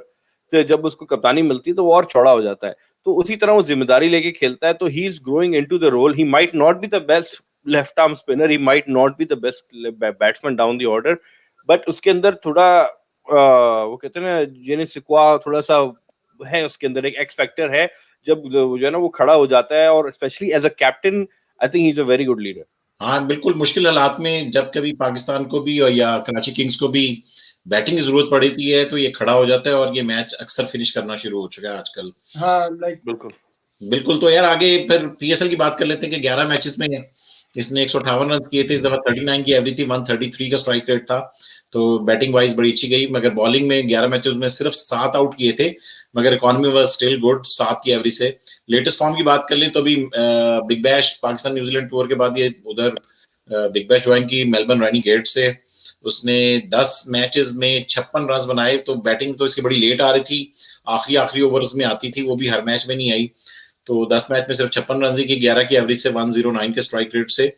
तो जब उसको कप्तानी मिलती है तो वो और चौड़ा हो जाता है, तो उसी तरह वो जिम्मेदारी लेके खेलता है, तो he is growing into the role. He might not be the best left arm spinner, he might not be the best batsman down the order, but उसके अंदर थोड़ा वो कहते हैं ना जेने सिक्वा, थोड़ा सा है उसके अंदर, एक एक्स फैक्टर है, जब जो है ना वो खड़ा हो जाता है, और specially as a captain I think he is a very good leader. हाँ बिल्कुल, मुश्किल हालात में जब कभी पाकिस्तान को भी और या कराची किंग्स को भी बैटिंग की जरूरत पड़ती है तो ये खड़ा हो जाता है, और ये मैच अक्सर फिनिश करना शुरू हो चुका है आजकल। हाँ बिल्कुल। तो यार आगे फिर पीएसएल की बात कर लेते हैं कि 11 मैचेस में इसने 158 रन किए थे, इस दफा 39 की एवरेज थी, 133 का स्ट्राइक रेट था, तो बैटिंग वाइज बड़ी अच्छी गई, मगर बॉलिंग में 11 मैचेस में सिर्फ 7 आउट किए थे, मगर इकोनॉमी वाज स्टिल गुड, 7 की एवरेज से। लेटेस्ट फॉर्म की बात कर लें तो अभी big bash Pakistan New Zealand tour के बाद ये उधर बिग बैश ज्वाइन की मेलबर्न रेनिगेट्स से, उसने 10 मैचेस में 56 रन बनाए, तो बैटिंग तो इसकी बड़ी लेट आ रही थी, आखिरी ओवर्स में आती थी, वो भी हर मैच में नहीं आई, तो 10 मैच में सिर्फ 56 रन की, 11 की एवरेज से, 109 के स्ट्राइक रेट से।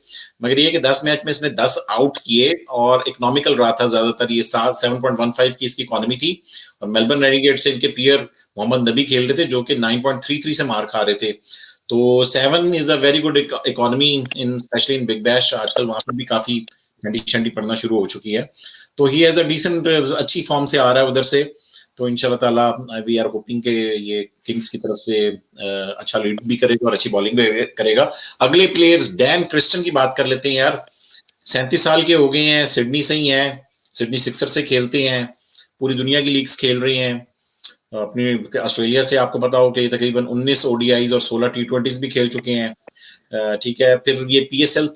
मगर ये कि 10 मैच में इसने 10 आउट किए और इकोनॉमिकल रहा था ज्यादातर, ये 7.15 की इसकी इकोनॉमी थी, और मेलबर्न रेनिगेट से इनके पियर मोहम्मद नबी खेल रहे थे जो कि 9.33 से मार खा रहे थे, तो 7 is a very good economy in specially in big bash. आजकल वहां पर भी काफी ठंडी पड़ना शुरू हो चुकी है, तो ही हैज अ डिसेंट, अच्छी फॉर्म से आ रहा है उधर से, तो इंशाल्लाह ताला वी आर होपिंग के ये किंग्स की तरफ से अच्छा लीड भी करेगा और अच्छी बॉलिंग भी करेगा। अगले प्लेयर्स, डैन क्रिस्टन की बात कर लेते हैं यार, 37 साल के हो गए हैं, सिडनी से ही हैं, सिडनी सिक्सर से खेलते हैं, पूरी दुनिया की लीग्स खेल रहे हैं, अपनी ऑस्ट्रेलिया से आपको पता हो कि तकरीबन 19 ओडीआईज और 16 टी20 भी खेल चुके हैं, ठीक है। फिर ये PSL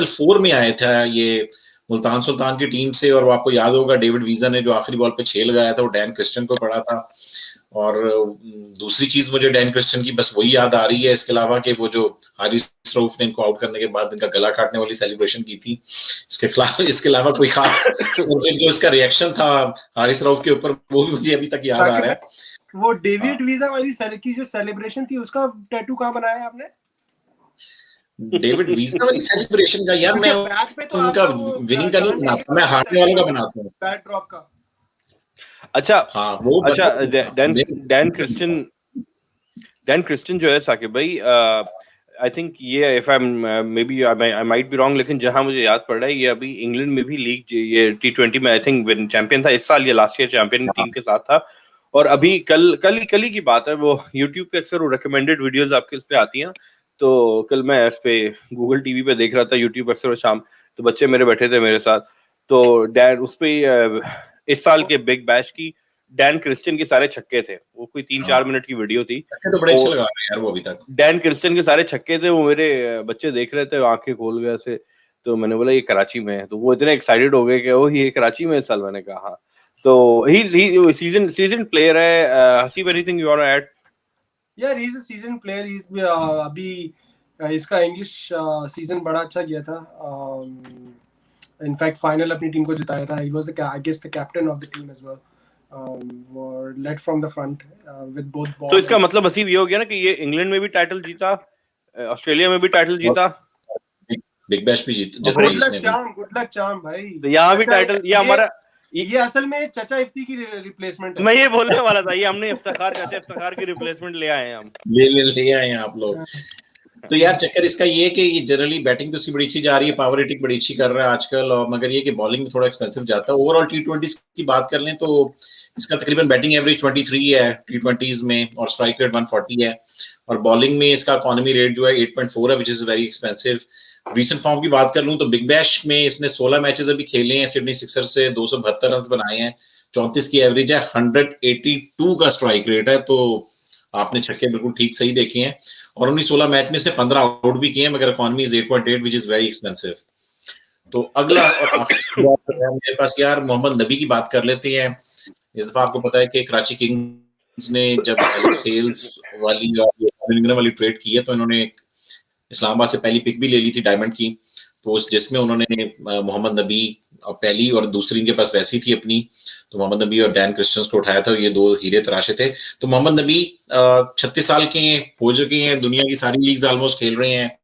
4 में आया था ये मुल्तान सुल्तान की टीम से, और वो आपको याद होगा डेविड वीजा ने जो आखिरी बॉल पे 6 लगाया था वो डैन क्रिस्टन को पड़ा था। और दूसरी चीज मुझे डैन क्रिस्टन की बस वही याद आ रही है, इसके अलावा कि वो जो हारिस रऊफ ने इनको आउट करने के बाद इनका गला काटने वाली सेलिब्रेशन की थी, इसके अलावा कोई खास जो इसका रिएक्शन था हारिस रऊफ के ऊपर, वो भी मुझे अभी तक याद आ रहा है। वो डेविड वीजा वाली की जो सेलिब्रेशन थी उसका टैटू कहाँ बनाया है आपने? डेविड वीजा वाली सेलिब्रेशन का यार मैं तो उनका विनिंग का नहीं बनाता, मैं हारने वालों का बनाता हूँ, बैट ड्रॉप का। अच्छा हाँ वो अच्छा, डैन क्रिस्टन जो है साकिब भाई, आई थिंक ये if I am maybe I might be wrong, लेकिन जहां मुझे याद पड़ रहा है ये अभी इंग्लैंड में भी लीग, ये T20 में आई थिंक विन चैंपियन था इस साल, ये लास्ट ईयर चैंपियन टीम के साथ था, और अभी कल ही की बात है, वो यूट्यूब पे अक्सर वो रिकमेंडेड वीडियोस आपके इस पे आती हैं, तो कल मैं इस पे गूगल टीवी पे देख रहा था, यूट्यूब अक्सर शाम, तो बच्चे मेरे बैठे थे मेरे साथ, तो डैन उस पे इस साल के बिग बैश की डैन क्रिस्टन के सारे छक्के थे, वो कोई 3-4 मिनट की वीडियो थी, तो बड़े अच्छे लगा रहे हैं यार वो अभी तक, डैन क्रिस्टन के सारे छक्के थे, वो मेरे बच्चे देख रहे थे, आंखें खोल गए ऐसे, तो मैंने बोला ये कराची में है, तो वो इतने एक्साइटेड हो गए कि ओ ये कराची में इस साल, मैंने कहा हाँ, तो ही सीजन प्लेयर है। Haseeb, anything you want to add? यार he is a season player, he is अभी इसका इंग्लिश सीजन बड़ा अच्छा गया था, इनफैक्ट फाइनल अपनी टीम को जिताया था, he was the I guess the captain of the team as well, और led from the front with both ball. तो इसका मतलब हसीब ये हो गया ना कि ये इंग्लैंड में भी टाइटल जीता, ऑस्ट्रेलिया में भी टाइटल जीता, बिग बैश भी जीत गुड इसने भी। गुड लक चाम भाई। तो यहाँ भी टाइटल ये हमारा ये असल में चचा इफ्ती की रिप्लेसमेंट है। मैं ये बोलने वाला था, ये हमने चाचा इफ्तिखार की रिप्लेसमेंट ले आए हैं हम। ले आए हैं आप लोग। तो यार चक्कर इसका ये कि ये जनरली बैटिंग तो उसकी बड़ी अच्छी जा रही है, पावर रेटिंग बड़ी अच्छी कर रहा है आजकल, और मगर ये कि बॉलिंग में थोड़ा एक्सपेंसिव जाता है। ओवरऑल T20 की बात कर लें तो इसका तकरीबन बैटिंग एवरेज 23 है T20 में, और स्ट्राइक रेट 140 है, और बॉलिंग में इसका इकोनॉमी रेट जो है 8.4 है, which is very expensive. Recent form की बात कर लूं तो बिग बैश में इसने 16 मैचेस अभी खेले हैं, सिडनी सिक्सर्स से 272 रन बनाए हैं, 34 की एवरेज है, 182 का स्ट्राइक रेट है। तो आपने छक्के बिल्कुल ठीक सही देखे हैं, और उन्हीं 16 मैच में इसने 15 आउट भी किए हैं, मगर economy is 8.8 which is very expensive. तो अगला मेरे पास यार मोहम्मद नबी की बात कर लेते हैं। इस दफा आपको पता है कि कराची किंग्स ने जब एलेक्स हेल्स वाली ट्रेड की है तो इन्होंने इस्लामाबाद से पहली पिक भी ले ली थी डायमंड की, तो उस जिसमें उन्होंने मोहम्मद नबी और पहली और दूसरी इनके पास वैसी थी अपनी, तो मोहम्मद नबी और डैन क्रिस्टियंस को उठाया था, ये दो हीरे तराशे थे। तो मोहम्मद नबी 36 साल के हैं, हो चुके हैं, दुनिया की सारी लीग्स ऑलमोस्ट खेल रहे हैं।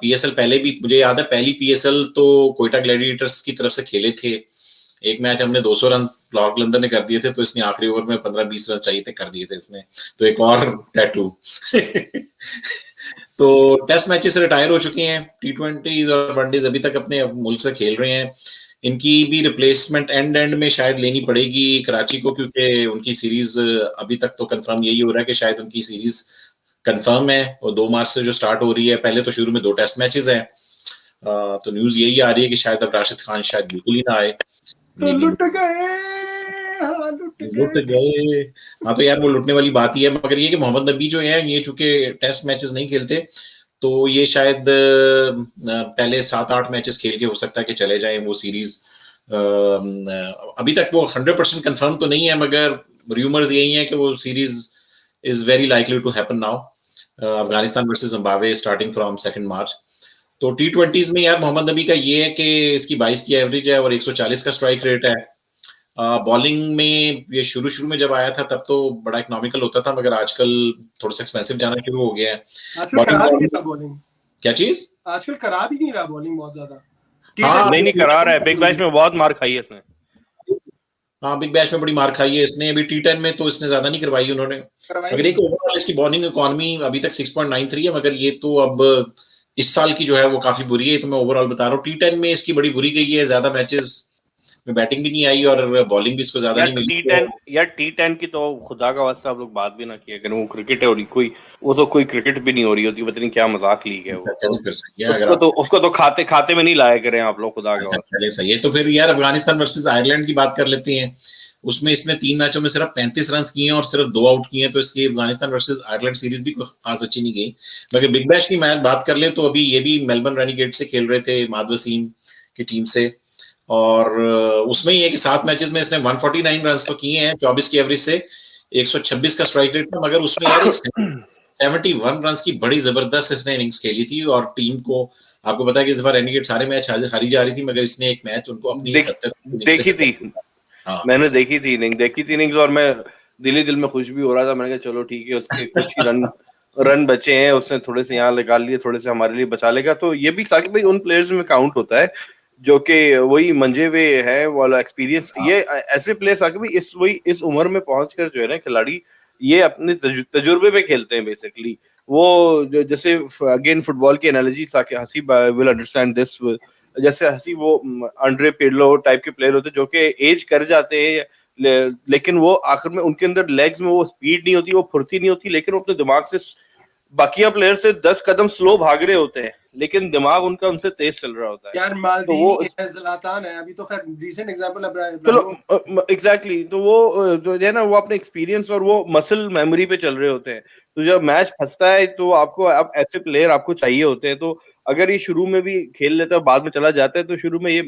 PSL पहले भी मुझे याद है, पहली PSL तो कोयटा ग्लैडिएटर्स की तरफ से खेले थे, एक मैच हमने 200 रन ब्लॉक लंदन ने कर दिए थे, तो इसने आखिरी ओवर में 15-20 रन चाहिए थे, कर दिए थे इसने, तो एक और टैटू तो टेस्ट मैचेस से रिटायर हो चुके हैं, T20s और वनडेज अभी तक अपने मुल्क से खेल रहे हैं। इनकी भी रिप्लेसमेंट एंड में शायद लेनी पड़ेगी कराची को, क्योंकि उनकी सीरीज अभी तक तो कंफर्म यही हो रहा है कि शायद उनकी सीरीज कंफर्म है, और 2 मार्च से जो स्टार्ट हो रही है, पहले तो शुरू में 2 टेस्ट मैचेस हैं, तो न्यूज यही आ रही है कि शायद अब राशिद खान शायद बिल्कुल ही ना आए, तो लुट गए। हाँ तो यार वो लुटने वाली बात ही है, मगर ये कि मोहम्मद नबी जो है ये चूंकि टेस्ट मैचेस नहीं खेलते, तो ये शायद पहले 7-8 मैचेस खेल के हो सकता है कि चले जाएं वो सीरीज। अभी तक वो 100% कंफर्म तो नहीं है, मगर रूमर्स यही है कि वो series is very likely to happen now, Afghanistan versus Zimbabwe starting from 2 March. तो T20s में यार मोहम्मद नबी का ये है कि इसकी 22 की एवरेज है और 140 का स्ट्राइक रेट है। बॉलिंग में ये शुरू में जब आया था तब तो बड़ा इकोनॉमिकल होता था, मगर आजकल थोड़ा सा एक्सपेंसिव जाना शुरू हो गया है। आजकल खराब नहीं रहा बॉलिंग। क्या चीज? आजकल खराब ही नहीं रहा बॉलिंग बहुत ज्यादा। हाँ नहीं करा रहा है, बिग बैश में बहुत मार खाई है इसने। हाँ बिग बैश में बड़ी मार खाई है इसने, अभी T10 में तो इसने ज्यादा नहीं करवाई उन्होंने, मगर एक ओवरऑल इसकी बॉलिंग इकोनॉमी अभी तक 6.93 है, मगर ये तो अब इस साल की जो है वो काफी बुरी है, तो मैं ओवरऑल बता रहा हूँ T10 में इसकी बड़ी बुरी गई है, ज्यादा मैचेस में बैटिंग भी नहीं आई और बॉलिंग भी इसको ज्यादा नहीं मिली। T10 की तो खुदा का वास्ता आप लोग बात भी ना किया करें, वो क्रिकेट है और कोई वो तो कोई क्रिकेट भी नहीं हो रही होती, पता नहीं क्या मजाक लीग है वो, उसको तो खाते में नहीं लाया करें आप लोग, खुदा का वास्ता। सही है। तो फिर यार अफगानिस्तान वर्सेस आयरलैंड की बात कर लेते हैं, उसमें इसने 3 मैचों में सिर्फ 35 रन किए हैं और सिर्फ 2 आउट किए हैं, तो इसकी अफगानिस्तान वर्सेस आयरलैंड सीरीज भी खास अच्छी नहीं गई। मगर बिग बैश की मैच बात कर ले तो अभी ये भी मेलबर्न रेनिगेट से खेल रहे थे, माद वसीम की टीम से, और उसमें ये कि 7 मैचेस में इसने 149 रन तो किए हैं, 24 की एवरेज से, 126 का स्ट्राइक रेट था, मगर उसमें यार 71 रन की बड़ी जबरदस्त इसने इनिंग्स खेली थी, और टीम को आपको पता है कि इस बार रेनिगेट सारे मैच हारी जा रही थी, मगर इसने एक मैच उनको अपनी देखी थी। हाँ। मैंने देखी थी इनिंग्स और मैं दिल में खुश भी हो रहा था, मैंने कहा चलो ठीक है, उसके कुछ ही रन बचे हैं, उसने थोड़े से यहाँ निकाल लिए, थोड़े से हमारे लिए बचा लेगा। तो ये भी साकिब भाई उन प्लेयर्स में काउंट होता है जो कि वही मंजे हुए है वाला एक्सपीरियंस। ये ऐसे प्लेयर साकिब भाई इस उम्र में पहुंचकर जो है ना खिलाड़ी, ये अपने तजुर्बे पे खेलते हैं बेसिकली। वो जैसे अगेन फुटबॉल की analogy Haseeb will understand this, जैसे हसी वो आंड्रे पिर्लो टाइप के प्लेयर होते हैं जो कि एज कर जाते हैं, लेकिन वो आखिर में उनके अंदर लेग्स में वो स्पीड नहीं होती, वो फुर्ती नहीं होती, लेकिन वो अपने दिमाग से बाकिया प्लेयर से 10 कदम स्लो भाग रहे होते हैं, लेकिन दिमाग उनका उनसे तेज चल रहा होता है। यार मालदीनी है, ज़लातान है, अभी तो खैर रीसेंट एग्जांपल है। चलो एग्जैक्टली, तो वो जो है ना वो अपने एक्सपीरियंस और वो मसल मेमोरी पे चल रहे होते हैं। तो जब मैच फंसता है तो आपको अब ऐसे प्लेयर आपको चाहिए होते हैं। तो अगर ये शुरू में भी खेल लेता है बाद में चला जाता है, तो शुरू में ये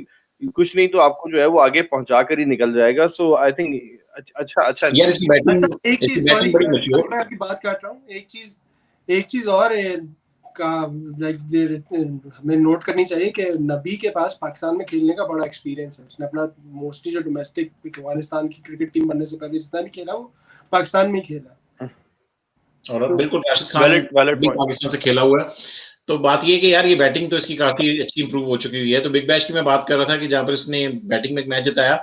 कुछ नहीं तो आपको जो है वो आगे पहुंचा कर ही निकल जाएगा। सो आई थिंक अच्छा यार इसकी बैटिंग एक चीज सॉरी मैं आपकी बात काट रहा हूँ, एक चीज और का हमें नोट करनी चाहिए कि नबी के पास पाकिस्तान में खेलने का बड़ा एक्सपीरियंस है। उसने अपना मोस्टली जो डोमेस्टिक अफगानिस्तान की क्रिकेट टीम बनने से पहले जितना भी खेला वो पाकिस्तान में ही खेला, और बिल्कुल राशिद खान भी पाकिस्तान से खेला हुआ है। तो बात ये कि यार ये बैटिंग तो इसकी काफी अच्छी इंप्रूव हो चुकी हुई है। तो बिग बैश की मैं बात कर रहा था कि जहां पर इसने बैटिंग में एक मैच जिताया,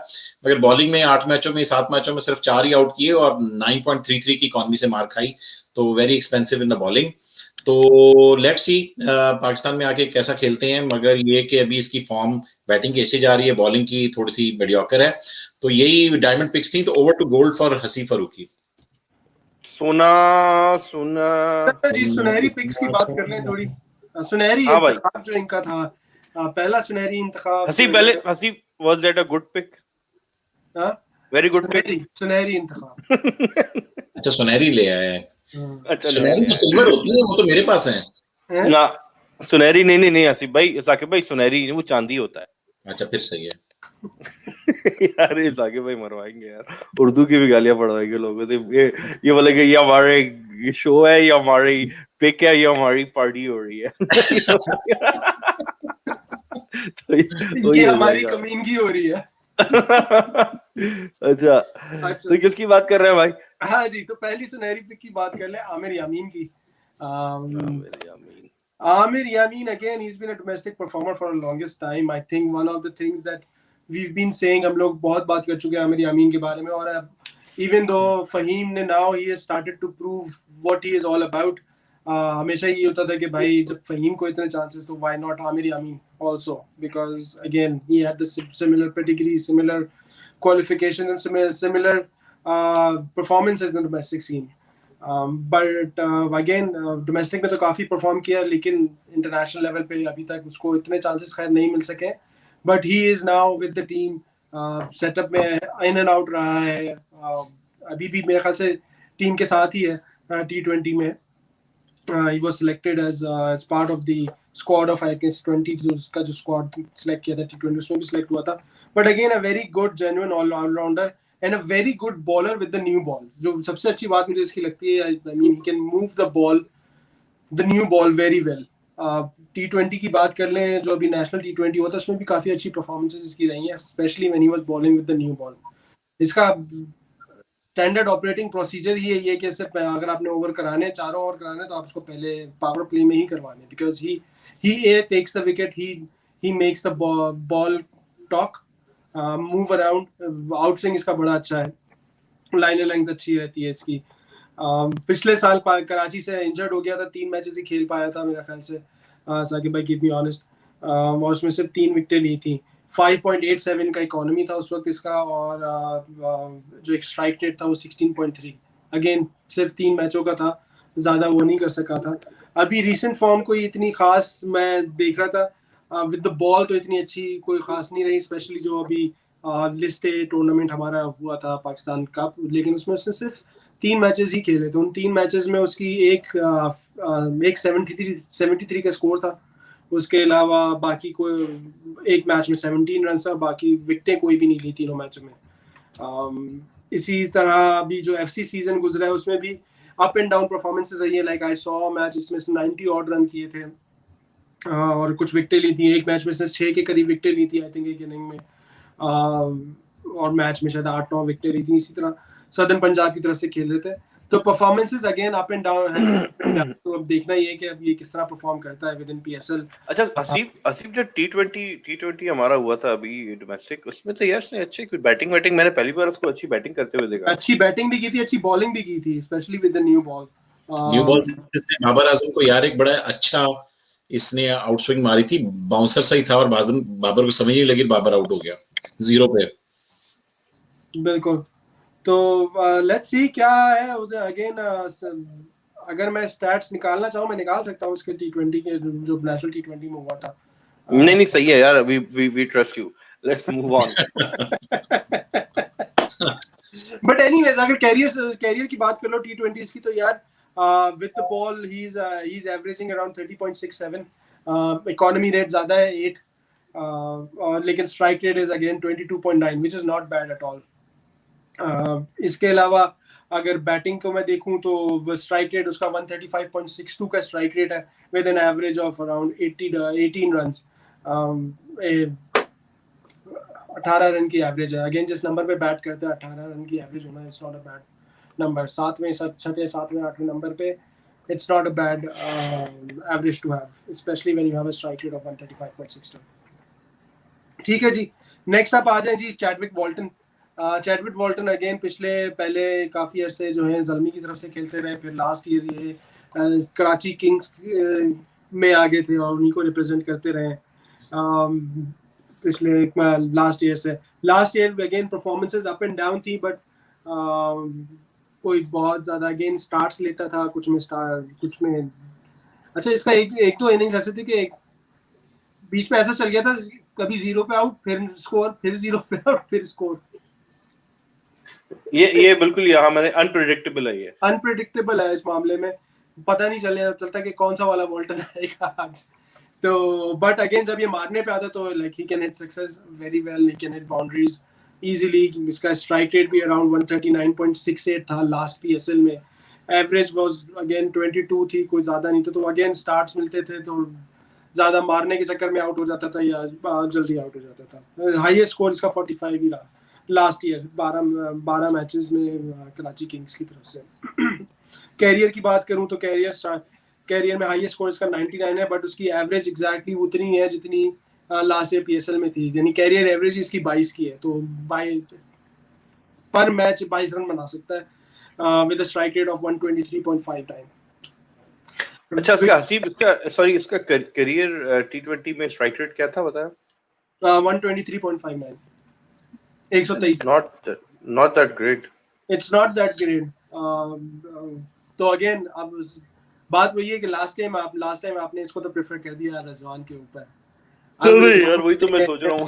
मगर बॉलिंग में 8 मैचों में 7 मैचों में सिर्फ 4 ही आउट किए और 9.33 की इकॉनमी से मार खाई। तो very expensive in the bowling. तो लेट्स सी पाकिस्तान में आके कैसा खेलते हैं, मगर ये कि अभी इसकी फॉर्म बैटिंग की ऐसे जा रही है, बॉलिंग की थोड़ी सी मीडियोकर है। तो यही डायमंड पिक्स थी। तो over to gold for Haseef Farooqi. सोना जी सुनहरी पिक्स की बात कर लें थोड़ी। सुनहरी हाँ भाई। इंतखाब जो इनका था, पहला सुनहरी इंतखाब। Haseeb was that a good pick? Very good pick. सुनहरी इंतखाब। अच्छा सुनहरी ले आया है। अच्छा सुनहरी तो सिल्वर होती है, वो तो मेरे पास है ना। सुनहरी नहीं हसीब भाई, साकिब भाई, सुनहरी नहीं, वो चांदी होता है। अच्छा फिर सही है। यार ये साकिब भाई मरवाएंगे यार, उर्दू की भी गालियां पढ़वाएंगे लोगों से। ये बोलेंगे ये हमारे शो है, ये हमारी पिक है, ये हमारी पार्टी हो रही है। तो ये हमारी कमीनगी हो रही है। अच्छा तो किसकी बात कर रहे हैं भाई? हाँ जी, तो पहली सुनहरी पिक की बात कर ले आमिर यामीन की। Amir Yamin, again, he's been a domestic performer for the longest time. I think one of the things that we've been saying, हम लोग बहुत बात कर चुके हैं आमिर यामीन के बारे में, और even though Fahim ने now he has started to prove what he is all about. हमेशा ये होता था कि भाई जब फहीम को इतने chances, तो why not Amir Yamin also? Because again he had the similar pedigree, similar qualifications and similar performances in the domestic scene. But again domestic में तो काफ़ी परफॉर्म किया, लेकिन इंटरनेशनल लेवल पे अभी तक उसको इतने चांसेस खैर नहीं मिल सके। But he is now with the team, setup में इन एंड आउट रहा है। अभी भी मेरे ख्याल से टीम के साथ ही है T20 में। He was selected as part of the squad of I guess 20, जो उसका जो स्क्वाड सिलेक्ट किया था T20 उसमें भी सिलेक्ट हुआ था। But again a very good genuine all rounder and a very good bowler with the new ball. जो सबसे अच्छी बात मुझे इसकी लगती है, I mean he can move the ball, the new ball very well. T20 की बात कर लें, जो अभी नेशनल T20 होता है उसमें भी काफ़ी अच्छी परफॉर्मेंसेस इसकी रही हैं, specially when he was bowling with the new ball. इसका स्टैंडर्ड ऑपरेटिंग प्रोसीजर ही है ये कि सिर्फ अगर आपने ओवर कराने, 4 ओवर कराने, तो आप उसको पहले पावर प्ले में ही करवाने, because he takes the wicket, he makes the ball talk. Move around, out swing इसका बड़ा अच्छा है, लाइन लेंथ अच्छी रहती है इसकी। पिछले साल कराची से इंजर्ड हो गया था, 3 मैचेस ही खेल पाया था मेरे ख्याल से, साकिब भाई कीप मी ऑनेस्ट, और उसमें सिर्फ 3 विकेटें ली थी। 5.87 का इकोनॉमी था उस वक्त इसका, और जो एक स्ट्राइक रेट था वो 16.3। अगेन सिर्फ 3 मैचों का था, ज़्यादा वो नहीं कर सका था। अभी रिसेंट फॉर्म कोई इतनी खास मैं देख रहा था विद द बॉल तो इतनी अच्छी कोई खास नहीं रही, स्पेशली जो अभी लिस्ट ए टूर्नामेंट हमारा हुआ था पाकिस्तान कप, लेकिन उसमें उसने सिर्फ 3 मैचेस ही खेले थे। उन 3 मैचेस में उसकी एक 73 का स्कोर था, उसके अलावा बाकी कोई एक मैच में 17 रन था, बाकी विकेटें कोई भी नहीं ली तीनों मैचों में। इसी तरह अभी जो FC सीजन गुजरा है उसमें भी अप एंड डाउन परफॉर्मेंसेस रही है। लाइक आई सॉ मैच इसमें 90 ऑड रन किए थे और कुछ विकेटें ली थी, एक मैच में से 6 के करीब विकेटें ली थी आई थिंक एक इनिंग में, और मैच में शायद 8-9 विकेटें ली थी। इसी तरह सदर्न पंजाब की तरफ से खेल रहे थे, तो performances again up and down है। तो अब देखना ये है कि अब ये किस तरह परफॉर्म करता है विद इन PSL। अच्छा हसीब जो T20 हमारा हुआ था अभी डोमेस्टिक, उसमें तो यार उसने अच्छी बैटिंग मैंने पहली बार उसको अच्छी बैटिंग करते हुए देखा। अच्छी बैटिंग भी की थी, अच्छी बॉलिंग भी की थी, specially with the new ball से बाबर आजम को यार एक बड़ा अच्छा इसने आउटस्विंग मारी थी, बाउंसर सही था और बाबर को समझ नहीं लगी, बाबर आउट हो गया 0 पे। बिल्कुल, तो लेट्स सी क्या है उधर। अगेन अगर मैं स्टैट्स निकालना चाहूँ मैं निकाल सकता हूँ उसके T20 के जो नेशनल T20 में हुआ था। नहीं सही है यार, we trust you, let's move on. But anyways अगर कैरियर की बात कर लो T20s की, तो यार with the ball he's averaging around 30.67, economy rate ज़्यादा है 8, लेकिन strike rate is again 22.9 which is not bad at all. इसके अलावा अगर बैटिंग को मैं देखूं तो स्ट्राइक रेट उसका 135.62 का स्ट्राइक रेट है with an average of around 18 runs, 18 run की एवरेज है। अगेन जिस नंबर पे बैट करते हैं 18 रन की एवरेज होना it's not a bad number. 7वें 8वें नंबर पे it's not a bad average to have, especially when you have a strike rate of 135.62. ठीक है जी, नेक्स्ट आप आ जाए जी Chadwick Walton. Chadwick Walton again पहले काफ़ी अरसे जो है ज़ल्मी की तरफ से खेलते रहे, फिर लास्ट ईयर ये कराची किंग्स में आ गए थे और उन्हीं को रिप्रेजेंट करते रहे पिछले लास्ट ईयर से। Last year again performances up and down थी, बट कोई बहुत ज़्यादा अगेन स्टार्ट्स लेता था, कुछ में अच्छा इसका एक दो इनिंग्स ऐसे थे कि बीच में ऐसा चल गया था, कभी 0 पे आउट, फिर स्कोर, फिर 0 पे आउट, फिर स्कोर। ये बिल्कुल यहाँ मैंने अनप्रेडिक्टेबल है, ये अनप्रेडिक्टेबल है इस मामले में, पता नहीं चलता कि कौन सा वाला वॉल्टन आएगा आज। तो बट अगेन जब ये मारने पे आता तो like he can hit sixes very well, he can hit boundaries easily. इसका स्ट्राइक रेट भी अराउंड 139.68 था लास्ट पीएसएल में, एवरेज वाज अगेन 22 थी, कोई ज्यादा नहीं था। तो अगेन स्टार्ट्स मिलते थे तो ज्यादा मारने के चक्कर में आउट हो जाता था या जल्दी आउट हो जाता था। हाईएस्ट स्कोर इसका 45 ही रहा लास्ट ईयर 12 मैचेस में कराची किंग्स की तरफ से। कैरियर की बात करूं तो कैरियर में हाईएस्ट स्कोर इसका 99 है, बट उसकी एवरेज एग्जैक्टली उतनी है जितनी लास्ट ईयर पीएसएल में थी, यानी कैरियर एवरेज इसकी 22 की है। तो पर मैच 22 रन बना सकता है with a strike rate of 123.59। अच्छा इसका करियर टी20 में स्ट्राइक रेट क्या था बताया? 123.59, 123। Not that great. It's not that great. तो अगेन अब बात वही है कि लास्ट टाइम आपने इसको तो प्रेफर कर दिया रिजवान के ऊपर। नहीं यार, वही तो मैं सोच रहा हूँ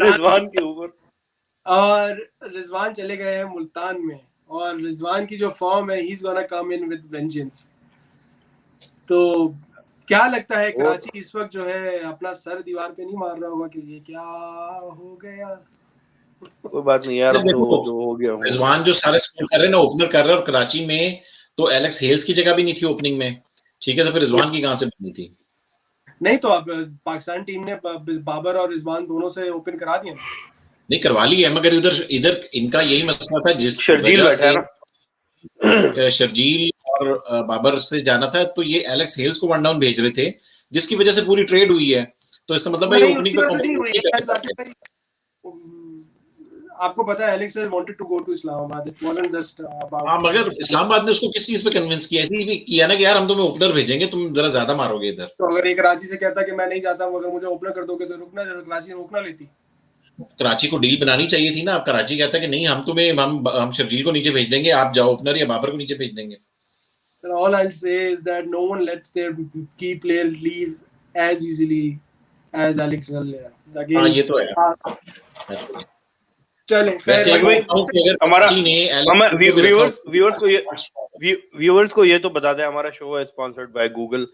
रिजवान के ऊपर। और रिजवान चले गए हैं मुल्तान में, और रिजवान की जो फॉर्म है, he's gonna come in with vengeance। तो क्या लगता है कराची इस वक्त जो है अपना सर दीवार पे नहीं मार रहा होगा कि ये क्या हो गया? कोई बात नहीं यार, तो हो गया। रिजवान जो सारे स्कोर कर रहे हैं ना, ओपनर कर रहे हैं, और कराची में तो एलेक्स हेल्स की जगह भी नहीं थी ओपनिंग में, ठीक है, तो फिर रिजवान की कहां से बनी थी? नहीं तो अब पाकिस्तान टीम ने बाबर और रिजवान दोनों से ओपन करा दिया। नहीं करवा ली है, मगर इधर इनका यही मसला था, जिस शर्जील बैठा है ना, शर्जील और बाबर से जाना था, तो ये एलेक्स हेल्स को वन डाउन भेज रहे थे, जिसकी वजह से पूरी ट्रेड हुई है। तो इसका मतलब है ओपनिंग पे आपको पता है Alex Hales wanted to go to Islamabad, it wasn't just about. हां, मगर इस्लामाबाद ने उसको किस चीज पे कन्विंस किया? ऐसे ही किया ना कि यार हम तुम्हें ओपनर भेजेंगे, तुम जरा ज्यादा मारोगे इधर। तो अगर एक कराची से कहता कि मैं नहीं चाहता, अगर मुझे ओपनर कर दोगे तो रुकना, जरूर कराची रोकना लेती। कराची को डील बनानी चाहिए थी ना। अब कराची कहता है कि नहीं, हम शर्जील को नीचे भेज देंगे, आप जाओ ओपनर, या बाबर को नीचे भेज देंगे। All I'll say is that no one lets their key player leave as easily as Alex Heller. हाँ, ये तो है। चले हमारा व्यूअर्स को ये तो बता दें, हमारा शो है स्पॉन्सर्ड बाय गूगल।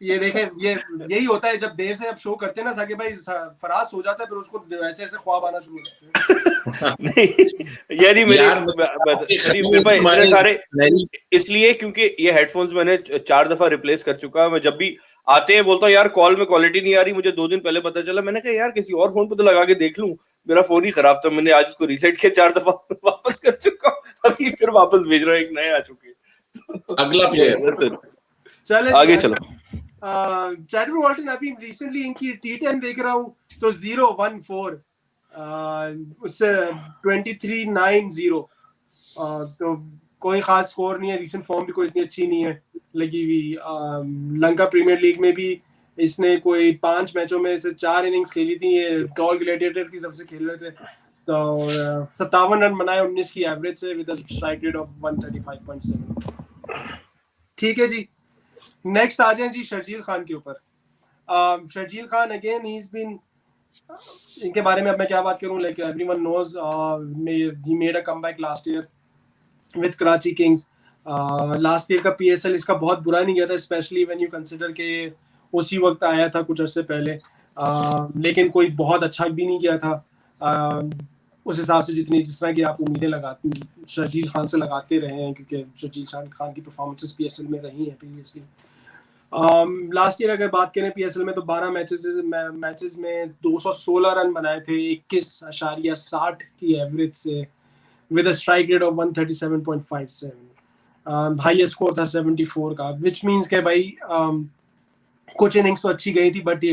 ये देखें, ये यही होता है जब देर से अब शो करते हैं ना साकिब भाई, फराज सो जाता है, फिर उसको ऐसे ऐसे ख्वाब आना शुरू होते हैं। नहीं यार, मेरे भाई सारे इसलिए क्योंकि ये हेडफोन्स मैंने 4 दफा रिप्लेस कर चुका। मैं जब भी आते हैं बोलता हूँ यार कॉल में क्वालिटी नहीं आ रही, मुझे 2 दिन पहले पता चला। मैंने कहा यार किसी और फोन पे तो लगा के देख लूं, मेरा फोन ही खराब था। मैंने आज उसको रीसेट किया, 4 दफा वापस कर चुका हूँ, अभी फिर वापस भेज रहा हूँ, एक नए आ चुके। अगला प्लेयर चले आगे चलो। चैडविक वॉल्टन अभी रिसेंटली इनकी T10 देख रहा हूँ तो 0-1-4, उससे 23-9-0, तो कोई खास स्कोर नहीं है। रीसेंट फॉर्म भी कोई इतनी अच्छी नहीं है लगी हुई। लंका प्रीमियर लीग में भी इसने कोई 5 मैचों में से 4 इनिंग्स खेली थी। ये टॉल ग्लैडिएटर की तरफ से खेल रहे थे, तो 57 रन बनाए 19 की एवरेज से with a strike rate of 135.7। ठीक है जी, नेक्स्ट आ जाए जी शर्जील खान के ऊपर। Sharjeel Khan again he is been, इनके बारे में अब मैं क्या बात करूं, like everyone knows he made a comeback last year with Karachi Kings. Last year का पीएसएल इसका बहुत बुरा नहीं गया था, स्पेशली व्हेन यू कंसीडर के उसी वक्त आया था कुछ अर्से पहले, लेकिन कोई बहुत अच्छा भी नहीं किया था उस हिसाब से जिस तरह की आप उम्मीदें लगाते शर्जील खान से लगाते रहे हैं, क्योंकि शर्जील खान की परफॉर्मेंसेस पीएसएल में रही हैं प्रीवियसली। लास्ट ईयर अगर बात करें पीएसएल में तो 12 मैचेस में 216 रन बनाए थे 21.60 की एवरेज से with a strike rate of 137.57। Highest score था 74 का, विच मींस के भाई कुछ इनिंग्स तो अच्छी गई थी but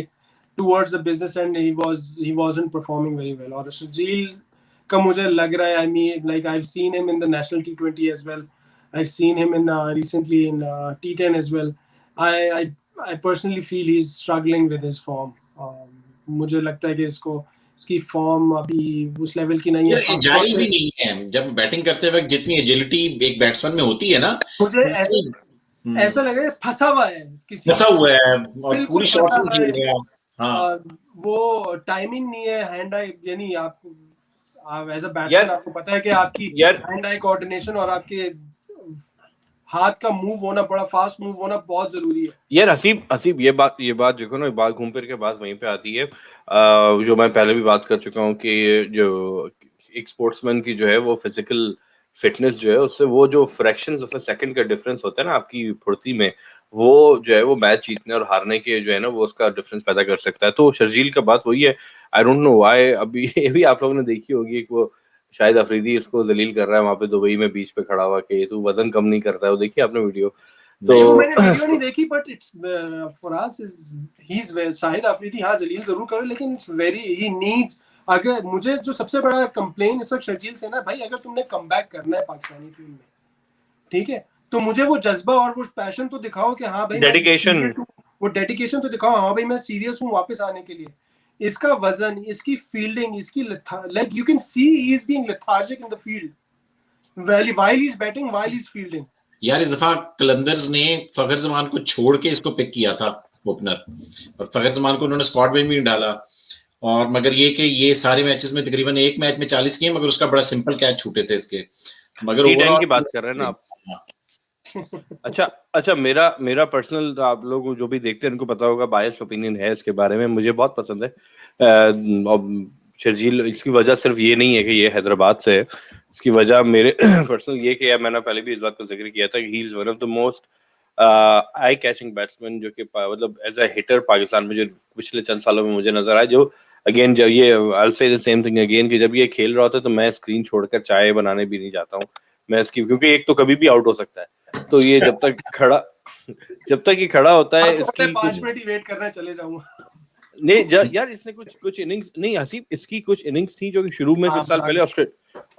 towards the business end he wasn't performing very well. और शर्जील का मुझे लग रहा है, I mean like I have seen him in the national T20 as well, I have seen him in recently in T10 as well. I personally feel he's struggling with his form. मुझे लगता है कि इसकी form अभी उस level की नहीं है। एजाइल भी नहीं है जब बैटिंग करते वक्त, जितनी एजिलिटी एक बैट्समैन में होती है ना, मुझे ऐसा लग रहा है फंसा हुआ है, किसी फंसा हुआ है और पूरी शॉट्स नहीं खेल रहा है। हाँ, वो टाइमिंग नहीं है, हैंड आई, यानी आप एज अ बैट्समैन आपको पता है कि आपकी हैंड आई कोऑर्डिनेशन और आपके हाथ का मूव होना, बड़ा फास्ट मूव होना बहुत जरूरी है। यार हसीब ये बात देखो ना, बात घूम फिर के बात वहीं पे आती है जो मैं पहले भी बात कर चुका हूँ कि जो एक स्पोर्ट्समैन की जो है वो फिजिकल फिटनेस जो है उससे वो जो फ्रैक्शंस ऑफ अ सेकंड का डिफरेंस होता है ना आपकी फुर्ती में, वो जो है वो मैच जीतने और हारने के जो है ना वो उसका डिफरेंस पैदा कर सकता है। तो शर्जील का बात वही है, आई डोंट नो व्हाई। अभी ये भी आप लोगों ने देखी होगी कि वो शायद अफरीदी इसको जलील कर रहा है वहां पे दुबई में बीच पे खड़ा हुआ कि तू वजन कम नहीं करता है, वो देखिए आपने वीडियो? तो मैंने वीडियो नहीं देखी but it's for us is he is Shahid Afridi हाँ जलील जरूर करे, लेकिन इट्स वेरी ही नीड्स। अगर मुझे जो सबसे बड़ा कंप्लेन इस वक्त शर्जील से ना, भाई अगर तुमने कमबैक करना है पाकिस्तानी टीम में, ठीक है, तो मुझे वो जज्बा और वो पैशन तो दिखाओ कि हाँ भाई डेडिकेशन, वो डेडिकेशन तो दिखाओ, हाँ भाई मैं सीरियस हूँ वापस आने के लिए। इसका वजन, इसकी फील्डिंग, इसकी like you can see he is being lethargic in the field while he is batting, while he is fielding. यार इस दफा कलंदर्स ने फखर जमान को छोड़ के इसको पिक किया था ओपनर, और फखर जमान को उन्होंने स्क्वाड में भी नहीं डाला। और मगर ये कि ये सारे मैचेस में तकरीबन एक मैच में 40 किए, मगर उसका बड़ा सिंपल कैच छूटे थे इसके। मगर T10 की बात कर रहे हैं ना आप? अच्छा मेरा पर्सनल, आप लोग जो भी देखते हैं उनको पता होगा, बायस ओपिनियन है इसके बारे में, मुझे बहुत पसंद है शर्जील। इसकी वजह सिर्फ ये नहीं है कि ये हैदराबाद से है, इसकी वजह मेरे पर्सनल ये कि मैंने पहले भी इस बात का जिक्र किया था कि he is one of the most eye catching batsman, जो कि मतलब एज अ हिटर पाकिस्तान में जो पिछले चंद सालों में मुझे नजर आया। जो अगेन जब ये I will say the same thing again कि जब ये खेल रहा होता है तो मैं स्क्रीन छोड़कर चाय बनाने भी नहीं जाता हूँ मैं इसकी, क्योंकि एक तो कभी भी आउट हो सकता है, तो ये जब तक ये खड़ा होता है इसकी 5 मिनट ही वेट करना, चले जाऊंगा। नहीं यार, इसने कुछ इनिंग्स नहीं हसीब, इसकी कुछ इनिंग्स थी जो कि शुरू में कुछ साल पहले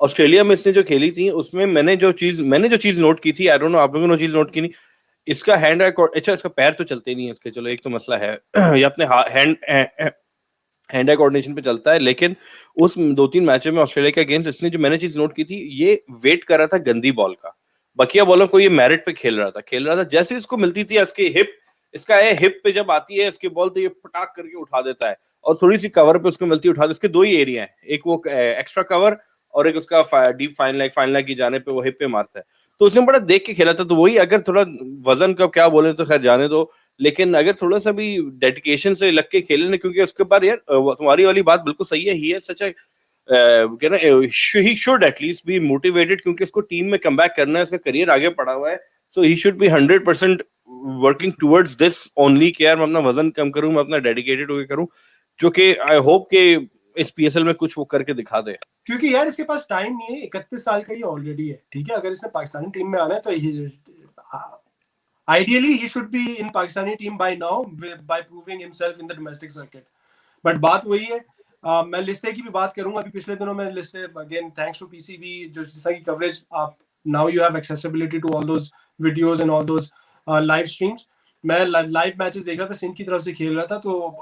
ऑस्ट्रेलिया में इसने जो खेली थी, उसमें मैंने जो चीज नोट की थी, आई डोंट नो आप लोगों ने चीज नोट की नहीं, इसका हैंड अच्छा इसका पैर तो चलते नहीं है इसके, चलो एक तो मसला है ये अपने हैंड आई कोऑर्डिनेशन पे चलता है, लेकिन उस 2-3 मैचों में ऑस्ट्रेलिया के अगेंस्ट इसने जो मैंने चीज नोट की थी, ये वेट कर रहा था गंदी बॉल का, बकिया बॉलों को ये मेरिट पे खेल रहा था। जैसे इसको मिलती थी इसका हिप पे जब आती है इसकी बॉल, तो ये पटाक करके उठा देता है, और थोड़ी सी कवर पे उसको मिलती है उठा, इसके दो ही एरिया है, एक वो एक्स्ट्रा कवर और एक उसका डीप फाइन लाइक की जाने पे वो हिप पे मारता है। तो उसने बड़ा देख के खेला था। तो वही, अगर थोड़ा वजन का क्या बोले तो खैर जाने दो, लेकिन अगर थोड़ा सा भी डेडिकेशन से लग के खेले ना, क्योंकि उसके बाद यार तुम्हारी वाली बात बिल्कुल सही है, ही है सच he should at least be motivated, क्योंकि उसको टीम में कमबैक करना है, उसका करियर आगे पड़ा हुआ है, so he should be 100% working towards this only कि यार मैं अपना वजन कम करूं, मैं अपना डेडिकेटेड होकर करूं, जो कि आई होप के इस पीएसएल में कुछ वो करके दिखा दे, क्योंकि यार इसके पास टाइम नहीं है, 31 साल का ही ऑलरेडी है, ठीक है। अगर इसने पाकिस्तानी टीम में आना है तो ideally he should be in Pakistani team by now by proving himself in the domestic circuit, but बात वही है। मैं लिस्टे की भी बात करूंगा, अभी पिछले दिनों में लिस्टे अगेन थैंक्स टू पीसीबी, जो जिस की कवरेज आप now you have accessibility to all those videos and all those live streams. मैं लाइव मैचेस देख रहा था, सिंध की तरफ से खेल रहा था, तो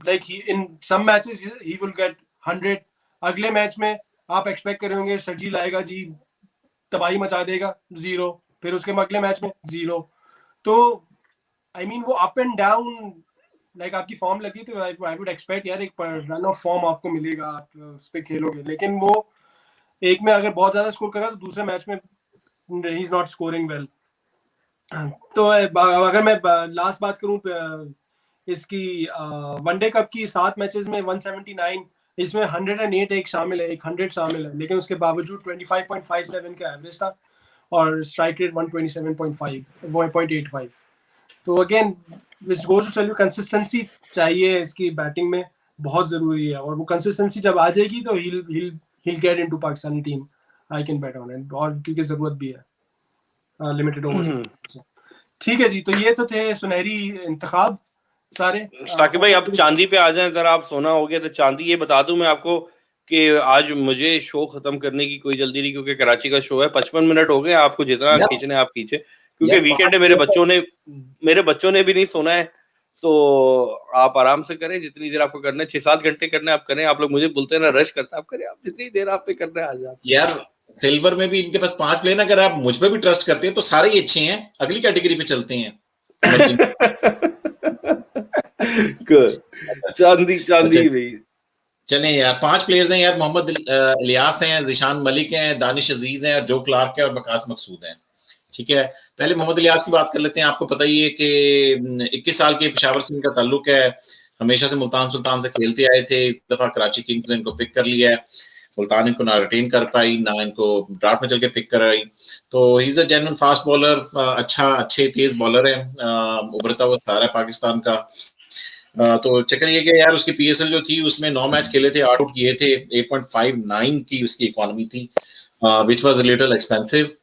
like he in some matches he will get 100, अगले मैच में आप एक्सपेक्ट करेंगे शर्जील आएगा जी तबाही मचा देगा, 0, फिर उसके अगले मैच में 0। तो आई मीन वो अप एंड डाउन, लाइक आपकी फॉर्म लगी तो आई वुड एक्सपेक्ट यार एक रन ऑफ फॉर्म आपको मिलेगा, आप उस पे खेलोगे, लेकिन वो एक में अगर बहुत ज्यादा स्कोर करा तो दूसरे मैच में ही इज नॉट स्कोरिंग वेल। तो अगर मैं लास्ट बात करूं इसकी वनडे कप की 7 मैचेस में 179, इसमें 108 एक शामिल है, एक 100 शामिल है, लेकिन उसके बावजूद 25.57 का एवरेज था और स्ट्राइक रेट 127.85। तो again which goes to tell you consistency चाहिए इसकी बैटिंग में, बहुत जरूरी है, और वो कंसिस्टेंसी जब आ जाएगी तो he'll get into Pakistani team, I can bet on it, और क्योंकि जरूरत भी है लिमिटेड ओवर। ठीक है जी, तो ये तो थे सुनहरी इंतखाब सारे। साकिब भाई आप चांदी पे आ जाएं जरा, आप सोना हो गया तो चांदी। ये बता दूं मैं आपको कि आज मुझे शो खत्म करने की कोई जल्दी नहीं, क्योंकि कराची का शो है, 55 मिनट हो गए, आपको जितना खींचना है आप खींचे, क्योंकि वीकेंड है, मेरे बच्चों ने भी नहीं सोना है, तो आप आराम से करें, जितनी देर आपको करना है, 6-7 घंटे करना है आप करें। आप लोग मुझे बोलते हैं ना रश करता, आप करें, आप जितनी देर आपने करना है आज आप। यार सिल्वर में भी इनके पास 5 प्लेयर, अगर आप मुझ पे भी ट्रस्ट करते हैं तो सारे ही अच्छे हैं, अगली कैटेगरी पे चलते हैं। चांदी भाई चलें यार, 5 प्लेयर्स हैं यार, मोहम्मद इलियास हैं, ज़िशान मलिक हैं, दानिश अजीज हैं, जो क्लार्क है और वकास मकसूद हैं। ठीक है, पहले मोहम्मद इलियास की बात कर लेते हैं। आपको पता ही है कि 21 साल के पेशावर से इनका ताल्लुक है, हमेशा से मुल्तान सुल्तान से खेलते आए थे। इस दफा कराची किंग्स ने इनको पिक कर लिया है, मुल्तान इनको ना रिटेन कर पाई, ना इनको ड्राफ्ट में चल के पिक कराई। तो he is a genuine fast bowler, अच्छे तेज बॉलर है, उभरता हुआ सितारा है पाकिस्तान का। तो चक्कर ये कि यार उसकी पीएसएल जो थी उसमें 9 मैच खेले थे, 8 आउट किए थे, 8.59 की उसकी इकोनॉमी थी, विच वाज लिटिल एक्सपेंसिव।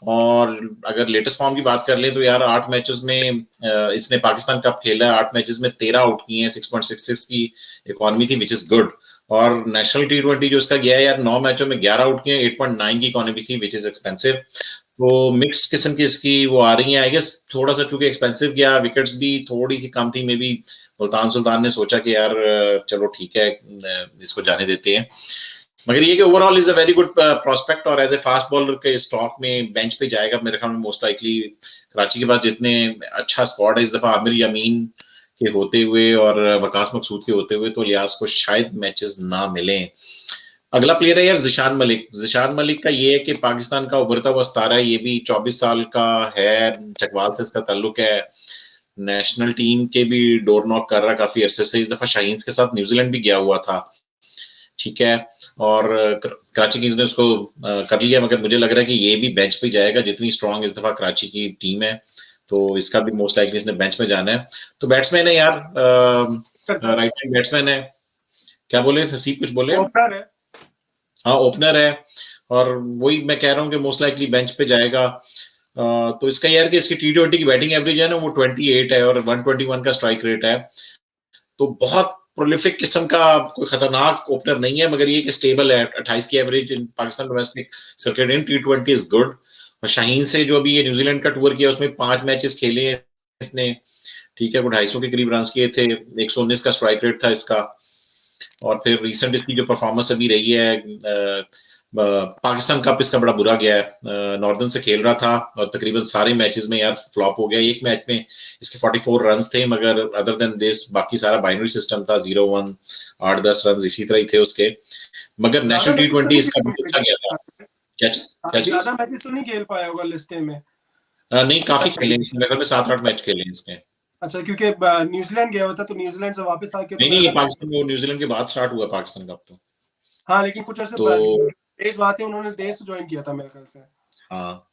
और अगर लेटेस्ट फॉर्म की बात कर ले तो यार 8 मैचेस में इसने पाकिस्तान कप खेला है, 8 मैचेस में 13 आउट किए हैं, 6.66 की इकोनॉमी थी, विच इज गुड। और नेशनल T20 जो इसका गया है यार, 9 मैचों में 11 आउट किए, 8.9 की इकोनॉमी थी, विच इज एक्सपेंसिव। तो मिक्स्ड किस्म की इसकी वो आ रही है, आई गेस थोड़ा सा चूंकि एक्सपेंसिव गया, विकेट्स भी थोड़ी सी कम थी, मे बी मुल्तान सुल्तान ने सोचा कि यार चलो ठीक है इसको जाने देते हैं। मगर ये कि overall is a very good prospect, और एज ए फास्ट बॉलर के स्टॉक में बेंच पे जाएगा मेरे ख्याल में मोस्ट लाइकली। कराची के पास जितने अच्छा स्क्वाड है इस दफा, आमिर यामीन के होते हुए और वकास मकसूद के होते हुए, तो लियास को शायद मैचेस ना मिलें। अगला प्लेयर है यार ज़िशान मलिक। ज़िशान मलिक का ये है कि पाकिस्तान का उभरता हुआ सितारा है, ये भी 24 साल का है, चकवाल से इसका ताल्लुक है, नेशनल टीम के भी डोर नॉक कर रहा काफी अरसे से। इस दफा शाहीन्स के साथ न्यूजीलैंड भी गया हुआ था, ठीक है, और कराची किंग्स ने उसको कर लिया, मगर मुझे लग रहा है कि ये भी बेंच पे जाएगा, जितनी स्ट्रॉन्ग इस दफा कराची की टीम है, तो इसका भी मोस्ट लाइकली इसने बेंच में जाना है। तो बैट्समैन है यार, राइट हैंड बैट्समैन है, क्या बोले हसीब, कुछ बोले? ओपनर है, हाँ ओपनर है, और वही मैं कह रहा हूँ कि मोस्ट लाइकली बेंच पे जाएगा। तो इसका यार कि इसकी T20 की बैटिंग एवरेज है ना वो 28 है, और 121 का स्ट्राइक रेट है, तो बहुत प्रोलिफिक किस्म का कोई खतरनाक ओपनर नहीं है, मगर ये कि स्टेबल है। 28 की average in Pakistan domestic circuit in T20 is good. और शाहीन से जो भी ये न्यूजीलैंड का टूर किया उसमें 5 मैचेस खेले हैं इसने, ठीक है, वो 250 के करीब रन किए थे, 119 का स्ट्राइक रेट था इसका। और फिर रिसेंट इसकी जो परफॉर्मेंस अभी रही है, पाकिस्तान कप इसका बड़ा बुरा गया है, नॉर्दर्न से खेल रहा था और तकरीबन सारे मैचेस में यार फ्लॉप हो गया। एक मैच में इसके 44 रन्स थे, मगर अदर देन दिस बाकी सारा बाइनरी सिस्टम था, 0-1, 8-10 रन इसी तरह ही थे उसके। मगर नेशनल T20 इसका बहुत अच्छा गया था। क्या ज्यादा मैचेस तो नहीं खेल पाया होगा लिस्ट में? नहीं, काफी खेले इसने, मेरे ख्याल में 7-8 मैच खेले इसने। अच्छा, क्योंकि न्यूजीलैंड गया हुआ था, तो न्यूजीलैंड से वापस आके नहीं, ये पाकिस्तान में, न्यूजीलैंड के बाद स्टार्ट हुआ पाकिस्तान कप तो। हाँ, लेकिन कुछ ऐसे देश बात है, उन्होंने देश से ज्वाइन किया था मेरे ख्याल से। हाँ,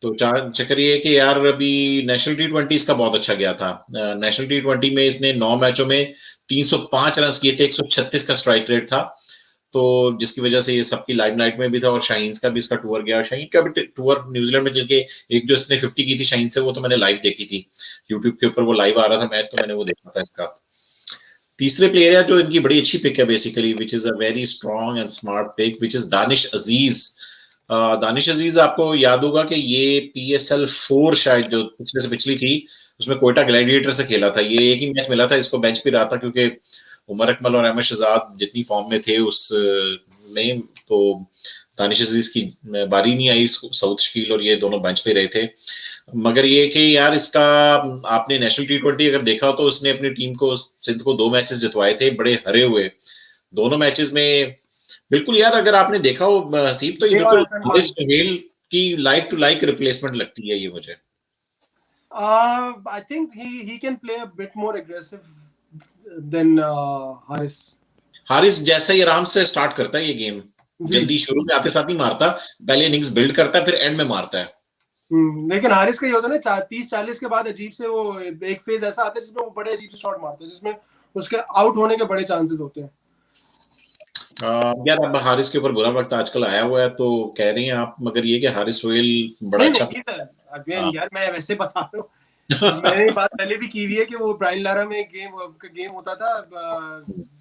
तो चक्कर ये है कि यार अभी नेशनल T20 इसका बहुत अच्छा गया था। नेशनल T20 में इसने 9 मैचों में 305 रन किए थे, 136 का स्ट्राइक रेट था, तो जिसकी वजह से ये सबकी लाइमलाइट में भी था। और शाहीन का भी इसका टूर गया, शाहीन का भी टूर न्यूजीलैंड में चलके एक जो इसने 50 की थी शाहीन से, वो तो मैंने लाइव देखी थी यूट्यूब के ऊपर, वो लाइव आ रहा था मैच, तो मैंने वो देखा था इसका। तीसरे प्लेयर है जो इनकी बड़ी अच्छी पिक है basically, which is a very strong and smart pick, which is Danish Aziz. Danish Aziz आपको याद होगा कि ये PSL 4 शायद जो पिछले से पिछली थी उसमें कोयटा ग्लैडिएटर से खेला था। ये एक ही मैच मिला था इसको, बेंच पे रहा था क्योंकि उमर अकमल और अहमद शहजाद जितनी फॉर्म में थे उस में, तो दानिश अजीज की बारी नहीं आई, साउथ शकील और ये दोनों बेंच पे रहे थे। मगर ये कि यार इसका आपने नेशनल T20 अगर देखा तो उसने अपनी टीम को, सिंध को 2 मैचेस जितवाए थे, बड़े हरे हुए दोनों मैचेस में। बिल्कुल यार, अगर आपने देखा हो हसीब, तो ये बिल्कुल सुहेल की लाइक टू लाइक रिप्लेसमेंट लगती है ये मुझे। I think he can play a bit more aggressive than Haris. Haris जैसा ही आराम से स्टार्ट करता है ये गेम, जल्दी शुरू में आते साथ नहीं मारता, पहले इनिंग्स बिल्ड करता है फिर एंड में मारता है। लेकिन हारिस का ये होता है ना 30-40 के बाद अजीब से वो एक फेज ऐसा आता है जिसमें वो बड़े अजीब से शॉट मारते हैं, जिसमें उसके आउट होने के बड़े चांसेस होते हैं। यार अब हारिस के ऊपर बुरा वक्त आजकल आया हुआ है तो कह रही हैं आप, मगर ये कि हारिस सोहेल बड़ा अच्छा सर अगेन यार मैं वैसे बता रहा हूँ मैंने बात पहले भी की हुई है कि वो ब्रायन लारा में गेम होता था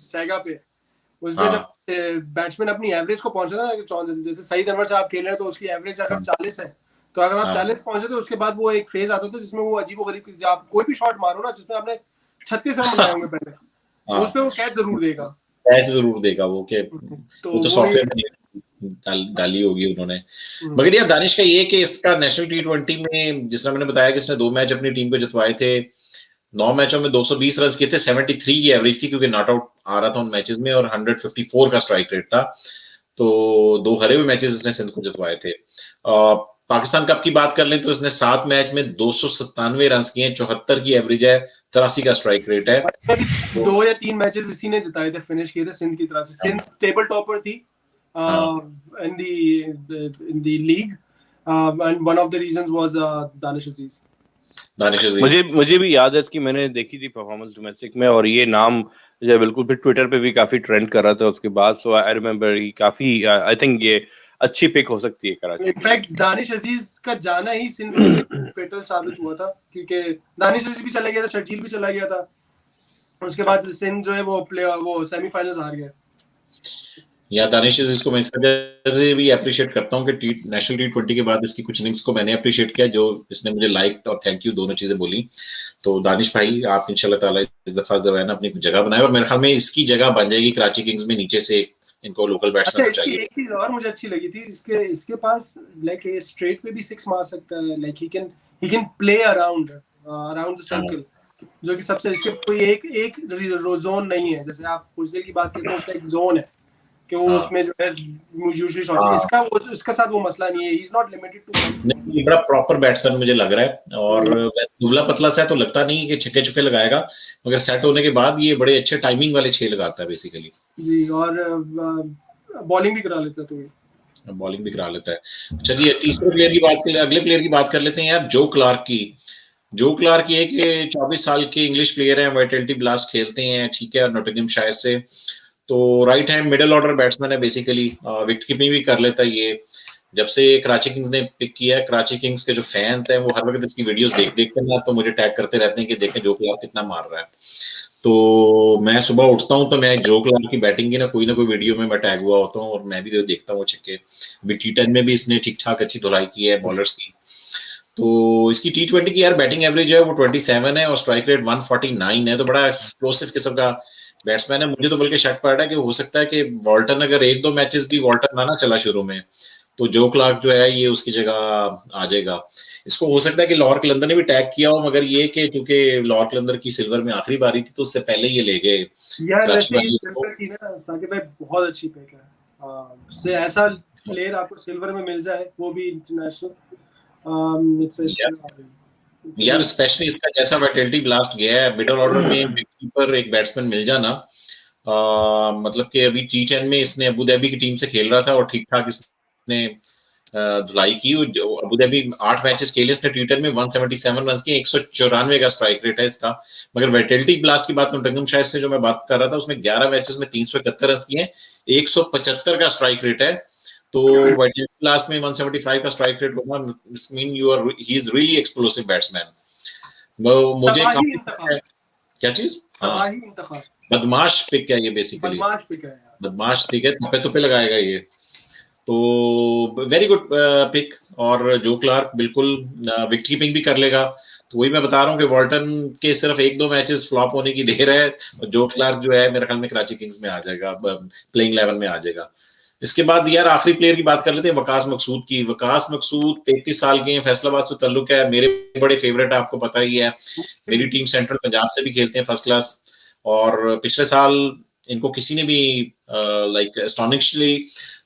सेगा पे, उसमें जब बैट्समैन अपनी एवरेज को पहुंचा ना, जैसे सईद अनवर से आप खेल रहे हैं तो उसकी एवरेज अगर 40 है तो अगर आप 40 पहुंचे तो उसके बाद वो एक फेज आता था जिसमें वो अजीबोगरीब, आप कोई भी शॉट मारो ना जिसमें आपने 36 रन बनाए होंगे पहले, उस पे वो कैच जरूर देगा वो के तो सॉफ्टवेयर में डाली होगी उन्होंने। मगर यार दानिश का ये कि इसका नेशनल T20 में जिसने मैंने बताया कि इसने 2 मैच अपनी टीम को जितवाए थे, 9 मैचों में 220 रन किए थे, 73 की एवरेज थी क्योंकि नॉट आउट आ रहा था उन मैचेस में, और 154 का स्ट्राइक रेट था, तो 2 हरे हुए मैचेस इसने सिंध को जितवाए थे। पाकिस्तान कप की बात कर लें तो इसने 7 मैच में 297 रन किए, 74 की एवरेज है, 83 का स्ट्राइक रेट है। 2 या 3 मैचेस इसी ने जिताए थे, फिनिश किए थे सिंध की तरफ से। सिंध टेबल टॉपर थी in the league and one of the reasons was Danish Aziz. मुझे भी याद है इसकी, मैंने देखी थी परफॉर्मेंस डोमेस्टिक में, और ये नाम जो बिल्कुल फिर ट्विटर पे भी काफी ट्रेंड कर रहा था उसके बाद, सो आई रिमेम्बर ही काफी, आई थिंक ये अच्छी पिक हो सकती है कराची। इनफैक्ट दानिश अजीज का जाना ही सिंध के लिए फेटल साबित हुआ था, क्योंकि दानिश अजीज भी चला गया था, शर्जील भी चला गया था, उसके बाद सिंध जो है वो सेमीफाइनल्स हार गया। या दानिश अजीज को मैं इस वजह भी अप्रिशिएट करता हूँ कि नेशनल T20 के बाद इसकी कुछ इनिंग्स को मैंने अप्रिशिएट किया, जो इसने मुझे लाइक और थैंक यू दोनों चीजें बोली। तो दानिश भाई आप इंशाल्लाह ताला इस दफा जो है ना अपनी जगह बनाए, और मेरे ख्याल में इसकी जगह बन जाएगी कराची किंग्स में, नीचे से इनको लोकल बैट्समैन चाहिए। एक चीज और मुझे अच्छी लगी थी, इसके पास लाइक ये स्ट्रेट पे भी 6 मार सकता है, like he can play around the circle, जो कि सबसे इसके कोई एक जोन नहीं है, जैसे आप कुछ देर की बात करते हैं उसका एक जोन है कि वो उसमें जो है यूजुअली शॉट, इसका साथ वो मसला नहीं है, he is not limited to. ये बड़ा प्रॉपर बैट्समैन मुझे लग रहा है, और दुबला पतला सा है तो लगता नहीं कि छक्के चुक्के लगाएगा, मगर सेट होने के बाद ये बड़े अच्छे टाइमिंग वाले 6 लगाता है बेसिकली जी, और बॉलिंग भी करा लेता है, तो बॉलिंग भी करा लेता है। अच्छा जी, तीसरे प्लेयर की बात कर ले, अगले प्लेयर की बात कर लेते हैं यार, जो क्लार्क की। जो क्लार्क ये कि 24 साल के इंग्लिश प्लेयर हैं, वाइटलिटी ब्लास्ट खेलते हैं, ठीक है, नॉटिंघमशायर से, तो right hand middle order batsman है बेसिकली, विकेट कीपिंग भी कर लेता है ये। जब से कराची किंग्स ने पिक किया है, कराची किंग्स के जो फैंस हैं वो हर वक्त इसकी वीडियोस देख कर ना तो मुझे टैग करते रहते हैं कि देखें जो क्लार्क कितना मार रहा है। तो मैं सुबह उठता हूँ तो मैं जो क्लार्क की बैटिंग की ना कोई वीडियो में मैं टैग हुआ होता हूँ, और मैं भी देखता हूँ छक्के। अभी T10 में भी इसने ठीक ठाक अच्छी धुलाई की है बॉलर्स की। तो इसकी T20 की यार बैटिंग एवरेज है वो 27 है, और स्ट्राइक रेट 149 है, तो बड़ा एक्सप्लोसिव किस्म का बैट्समैन है। मुझे तो बल्कि शक पड़ रहा है कि हो सकता है कि वॉल्टन अगर 1-2 मैचेस भी वॉल्टन ना चला शुरू में, तो जो क्लार्क जो है ये उसकी जगह आ जाएगा। इसको हो सकता है कि लाहौर कलंदर ने भी टैग किया हो, मगर ये कि क्योंकि लाहौर कलंदर की सिल्वर में आखिरी बारी थी तो उससे पहले ये ले गए यार। वैसे ही सिल्वर की ना साकिब भाई बहुत अच्छी पिक है, से ऐसा प्लेयर आपको सिल्वर में मिल जाए, वो भी इंटरनेशनल, यार स्पेशली इसका जैसा वाइटलिटी ब्लास्ट गया है, मिडिल ऑर्डर में विकेटकीपर एक बैट्समैन मिल जाना, मतलब कि अभी T10 में इसने अबू धाबी की टीम से खेल रहा था और ठीक ठाक इसने धुलाई की। अबू धाबी 8 मैचेस खेले इसने T10 में, 177 रन किए, 194 का स्ट्राइक रेट है इसका। मगर वाइटलिटी ब्लास्ट की बात नॉटिंघमशायर से जो मैं बात कर रहा था उसमें 11 मैचेस में 371 रन किए, 175 का स्ट्राइक रेट है। तो वाइटलिटी ब्लास्ट में 175 का स्ट्राइक रेट होगा, mean he is really explosive batsman. मुझे क्या चीज बदमाश पिक है ये बेसिकली, बदमाश ठीक है, तुप्पे तुप्पे लगाएगा ये, तो वेरी गुड पिक। और जो क्लार्क बिल्कुल विकेट कीपिंग भी कर लेगा, तो वही मैं बता रहा हूँ कि वॉल्टन के सिर्फ 1-2 मैचेस फ्लॉप होने की देर है, और जो क्लार्क जो है मेरे ख्याल में कराची किंग्स में आ जाएगा, प्लेइंग 11 में आ जाएगा। इसके बाद यार आखिरी प्लेयर की बात कर लेते हैं वकास मकसूद की। वकास मकसूद 33 साल के हैं, फैसलाबाद से ताल्लुक है, मेरे बड़े फेवरेट है, आपको पता ही है। मेरी टीम सेंट्रल पंजाब से भी खेलते हैं फर्स्ट क्लास, और पिछले साल इनको किसी ने भी लाइक एस्टोनिशिंगली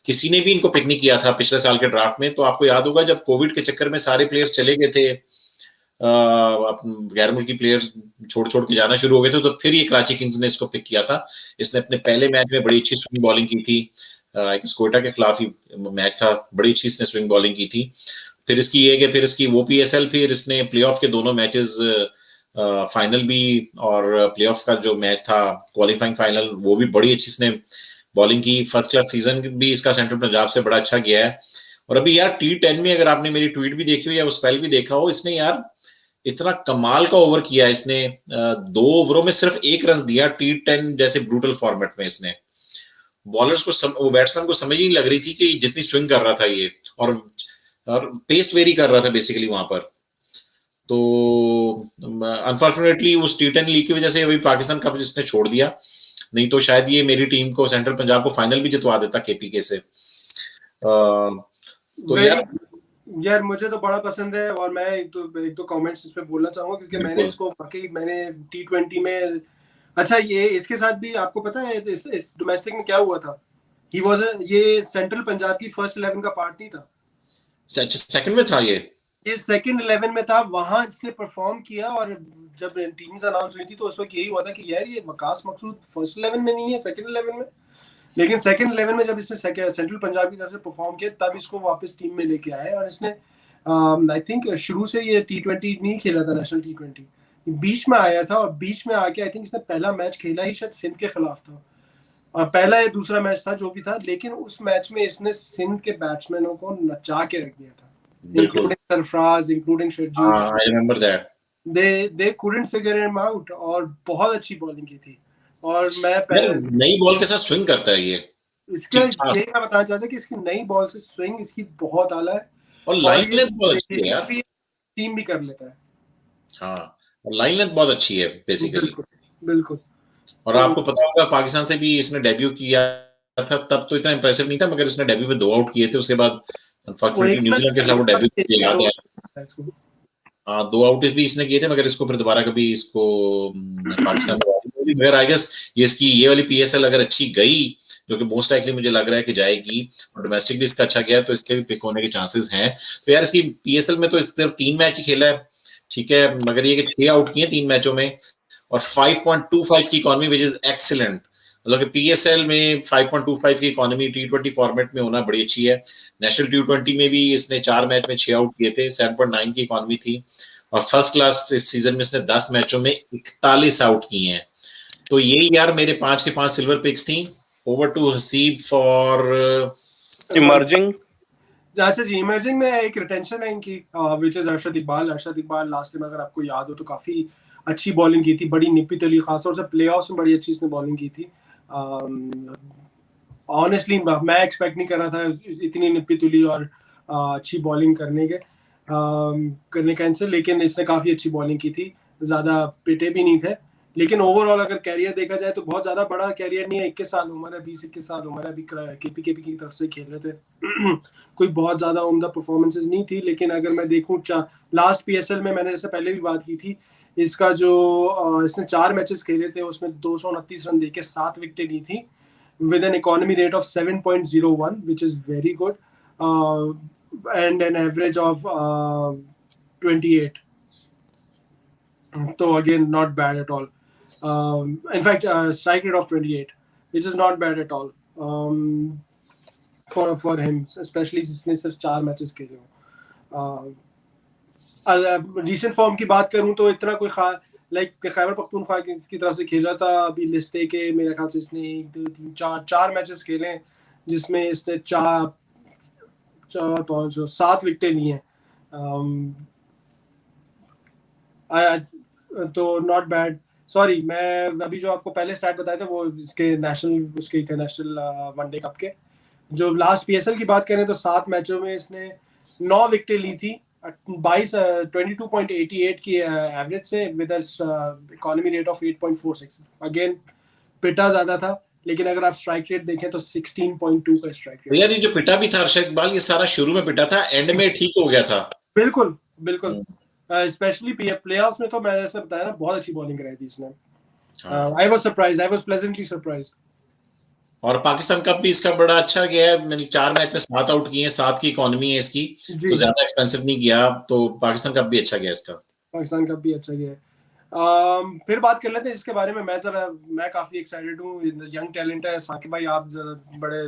किसी ने भी इनको पिक नहीं किया था पिछले साल के ड्राफ्ट में। तो आपको याद होगा जब कोविड के चक्कर में सारे प्लेयर्स चले गए थे, गैर मुल्की प्लेयर छोड़ के जाना शुरू हो गए थे, तो फिर ये कराची किंग्स ने इसको पिक किया था। इसने अपने पहले मैच में बड़ी अच्छी स्विंग बॉलिंग की थी, स्कोटा के खिलाफ ही मैच था, बड़ी अच्छी इसने स्विंग बॉलिंग की थी। फिर इसकी ये कि फिर इसकी वो PSL, फिर इसने प्लेऑफ के दोनों मैचेस, फाइनल भी और प्लेऑफ का जो मैच था क्वालिफाइंग फाइनल, वो भी बड़ी अच्छी इसने बॉलिंग की। फर्स्ट क्लास सीजन भी इसका सेंट्रल पंजाब से बड़ा अच्छा गया है। और अभी यार T10 में अगर आपने मेरी ट्वीट भी देखी हो या वो स्पेल भी देखा हो, इसने यार इतना कमाल का ओवर किया इसने। 2 ओवरों में सिर्फ 1 रन दिया T10 जैसे ब्रूटल फॉर्मेट में। इसने बॉलर्स को वो बैट्समैन को समझ ही नहीं लग रही थी कि जितनी स्विंग कर रहा था ये, और पेस वेरी कर रहा था बेसिकली वहां पर। तो अनफॉर्चुनेटली उस T10 लीग की वजह से अभी पाकिस्तान कप जिसने छोड़ दिया, नहीं तो शायद ये मेरी टीम को, सेंट्रल पंजाब को फाइनल भी जितवा देता KPK से। तो यार मुझे तो बड़ा पसंद है, और मैं एक दो कमेंट्स इस पे बोलना चाहूंगा, क्योंकि मैंने इसको वाकई मैंने T20 में, अच्छा ये इसके साथ भी आपको पता है इस डोमेस्टिक में क्या हुआ था? ये सेंट्रल पंजाब की फर्स्ट 11 का पार्ट नहीं था, सेकंड में था ये सेकंड 11 में था। वहां इसने परफॉर्म किया, और जब टीम्स अनाउंस हुई थी तो उस वक्त यही हुआ था कि यार ये वकास मकसूद फर्स्ट 11 में नहीं है, सेकंड 11 में। लेकिन सेकंड 11 में जब इसने सेंट्रल पंजाब की तरफ से परफॉर्म किया, तब इसको वापस टीम में लेके आए। और इसने आई थिंक शुरू से ये T20 नहीं खेला था, नेशनल T20 बीच में आया था, और बीच में आके आई थिंक इसने पहला मैच खेला ही शायद सिंध के खिलाफ था, और पहला या दूसरा मैच था जो भी था, लेकिन उस मैच में इसने सिंध के बैट्समैनों को नचा के रख दिया था, including Sarfaraz, including Sharjeel. I remember that. They couldn't figure him out, और बहुत अच्छी बॉलिंग की थी। और मैं नई बॉल के साथ स्विंग करता है ये, इसका ये मैं बताना चाहता कि इसकी नई बॉल से स्विंग इसकी बहुत आला है, और लाइन लेंथ बहुत अच्छी है यार, टीम भी कर लेता है। हाँ, और लाइन लेंथ बहुत अच्छी है बेसिकली। बिल्कुल। और आपको पता होगा पाकिस्तान से भी इसने डेब्यू किया था, तब तो इतना इंप्रेसिव नहीं था, मगर इसने डेब्यू में 2 आउट किए थे। उसके बाद अनफॉर्चूनेटली न्यूजीलैंड के खिलाफ वो डेब्यू किया गया। हाँ, 2 आउट भी इसने किए थे, मगर इसको फिर दोबारा कभी इसको पाकिस्तान में, मगर आई गेस ये वाली PSL अगर अच्छी गई, जो कि मोस्ट लाइकली मुझे लग रहा है कि जाएगी, और डोमेस्टिक भी इसका अच्छा गया, तो इसके भी पिक होने के चांसेस हैं। तो यार इसकी PSL में तो सिर्फ 3 मैच ही खेला है, ठीक है, मगर ये कि 6 आउट किए 3 मैचों में, और 5.25 की इकोनॉमी, विच इज एक्सीलेंट। मतलब कि PSL में 5.25 की इकोनॉमी T20 फॉर्मेट में होना बड़ी अच्छी है। नेशनल T20 में भी इसने 4 मैच में 6 आउट किए थे, 7.9 की इकोनॉमी थी, और फर्स्ट क्लास इस सीजन में इसने 10 मैचों में 41 आउट किए हैं। तो यही यार मेरे 5 के 5 सिल्वर पिक्स थी। Over to Haseeb for emerging. अच्छा जी, इमर्जिंग में एक रिटेंशन है इनकी, which is Arshad Iqbal. Last time अगर आपको याद हो तो काफी अच्छी बॉलिंग की थी, बड़ी निपी तली, खासतौर से प्लेऑफ्स में बड़ी अच्छी इसने बॉलिंग की थी। ऑनेस्टली मैं एक्सपेक्ट नहीं कर रहा था इतनी निपी तुली और अच्छी बॉलिंग करने का इनसे, लेकिन इसने काफ़ी अच्छी बॉलिंग की थी, ज़्यादा पिटे भी नहीं थे। लेकिन ओवरऑल अगर कैरियर देखा जाए तो बहुत ज़्यादा बड़ा कैरियर नहीं है, 21 साल उम्र है, 20-21 साल उम्र है, अभी KPK की तरफ से खेल रहे थे। कोई बहुत ज़्यादा उम्दा परफॉर्मेंसेज नहीं थी, लेकिन अगर मैं देखूँ लास्ट PSL में मैंने जैसे पहले भी बात की थी, इसका जो इसने 4 मैचेस खेले थे उसमें 229 रन देके 7 विकेटें ली थी, with an economy rate of 7.01, which is very good, and an average of 28. So again, not bad at all. In fact, strike rate of 28, which is not bad at all for him, especially जिसने सिर्फ 4 matches खेले हो। Recent form की बात करूं तो इतना कोई खैबर पख्तूनख्वा की तरफ से खेल रहा था अभी लिस्टे के, मेरे ख्याल से इसने 1, 2, 3, 4 मैचेस खेले हैं, जिसमें इसने 7 विकेटें ली हैं, तो नॉट बैड। सॉरी, मैं अभी जो आपको पहले स्टार्ट बताया था वो इसके नेशनल उसके थे नेशनल वनडे कप के। जो लास्ट PSL की बात करें तो 7 मैचों में इसने 9 विकेटें ली थी, 22.88 की एवरेज से, with economy rate of 8.46। Again पिटा ज्यादा था, लेकिन अगर आप स्ट्राइक रेट देखें तो 16.2 का स्ट्राइक रेट। यार ये जो पिटा भी था अरशद इकबाल, ये सारा शुरू में पिटा था, एंड में ठीक हो गया था। बिल्कुल स्पेशली प्लेऑफ्स में तो मैंने ऐसा बताया ना, बहुत अच्छी बॉलिंग कराई थी इसने। I was surprised, I was pleasantly surprised. और पाकिस्तान कप भी इसका बड़ा अच्छा गया है, मैंने 4 मैच में 7 आउट किए हैं, 7 की इकोनॉमी है इसकी, तो ज्यादा एक्सपेंसिव नहीं गया, तो पाकिस्तान कप भी अच्छा गया इसका। पाकिस्तान कप भी अच्छा गया। फिर बात कर लेते हैं इसके बारे में। मैं काफी एक्साइटेड हूँ, यंग टैलेंट है। साकिब भाई आप जरा बड़े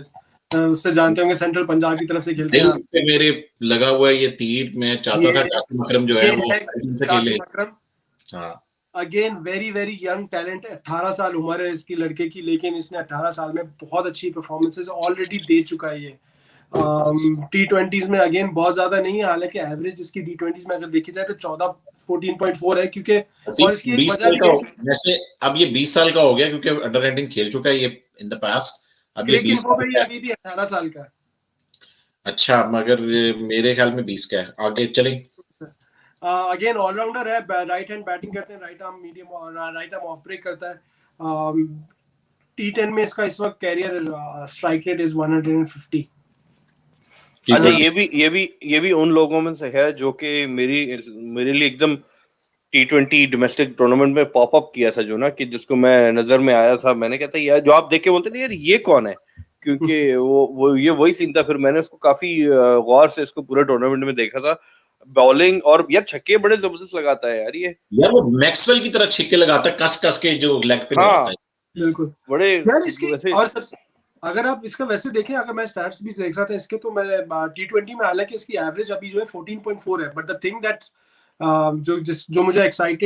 उससे जानते होंगे, सेंट्रल पंजाब की तरफ से खेलते हैं। दिल पे मेरे लगा हुआ है ये तीर, मैं चाहता था कासिम अकरम जो है वो से खेले। हाँ, again very very young talent, 18 साल उम्र है इसकी लड़के की, लेकिन इसने 18 साल में बहुत अच्छी परफॉर्मेंसेस ऑलरेडी दे चुका है ये। T20s में अगेन बहुत ज्यादा नहीं है, हालांकि एवरेज इसकी T20s में अगर देखी जाए तो 14.4 है, क्योंकि और इसकी एक 20 वजह साल भी का है हो, वैसे अब ये 20 साल का हो गया क्योंकि अंडर 19 खेल चुका है ये इन द पास्ट। अब ये 20 इन्फो साल पे का है। अभी भी 18 साल का है। अच्छा, मगर मेरे ख्याल में 20 का है। आगे चलें। अगेन ऑलराउंडर है, राइट हैंड बैटिंग करते हैं, राइट आर्म मीडियम और राइट आर्म ऑफ ब्रेक करता है। T10 में इसका इस वक्त कैरियर स्ट्राइक रेट इज 150। अच्छा, ये भी उन लोगों में से है जो कि मेरे लिए एकदम T20 डोमेस्टिक टूर्नामेंट में पॉप अप किया था, जो ना कि जिसको मैं नजर में आया था, मैंने कहता यार, जो आप देख के बोलते थे यार ये कौन है, क्योंकि वो ये वही सीन था। फिर मैंने उसको काफी गौर से इसको पूरे टूर्नामेंट में देखा था, बॉलिंग और यार छक्के बड़े जबरदस्त लगाता है यार ये। यार वो मैक्सवेल की तरह छक्के लगाता है, कस कस के जो लेग पे लगाता है। बिल्कुल बड़े यार इसकी वैसे। और सबसे अगर आप इसका वैसे देखें, अगर मैं स्टैट्स भी देख रहा था इसके, तो मैं T20 में हालांकि इसकी एवरेज अभी जो है 14.4 है, बट द थिंग दैट जो मुझे एक्साइट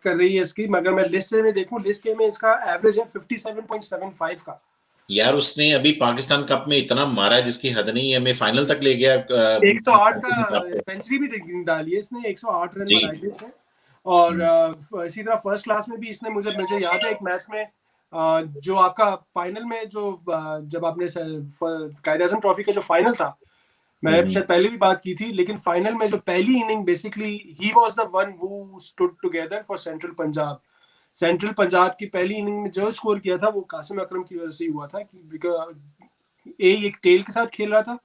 कर रही है इसकी, मगर मैं लिस्ट में देखूं, लिस्ट में इसका एवरेज है 57.75 का। यार उसने अभी पाकिस्तान कप में इतना मारा है जिसकी हद नहीं है, मैं फाइनल तक ले गया। 108 का सेंचुरी भी डाली है इसने, 108 रन बनाए थे इसने। और इसी तरह फर्स्ट क्लास में भी इसने, मुझे याद है एक मैच में जो आपका फाइनल में जो जब आपने कायद-ए-आज़म ट्रॉफी का जो फाइनल था, मैं शायद पहले भी बात की थी, लेकिन फाइनल में जो पहली inning basically he was the one who stood together for central Punjab. Central Punjab की पहली इनिंग में जो स्कोर किया था वो कासिम अकरम की वजह से हुआ था, कि एक टेल के साथ खेल रहा था,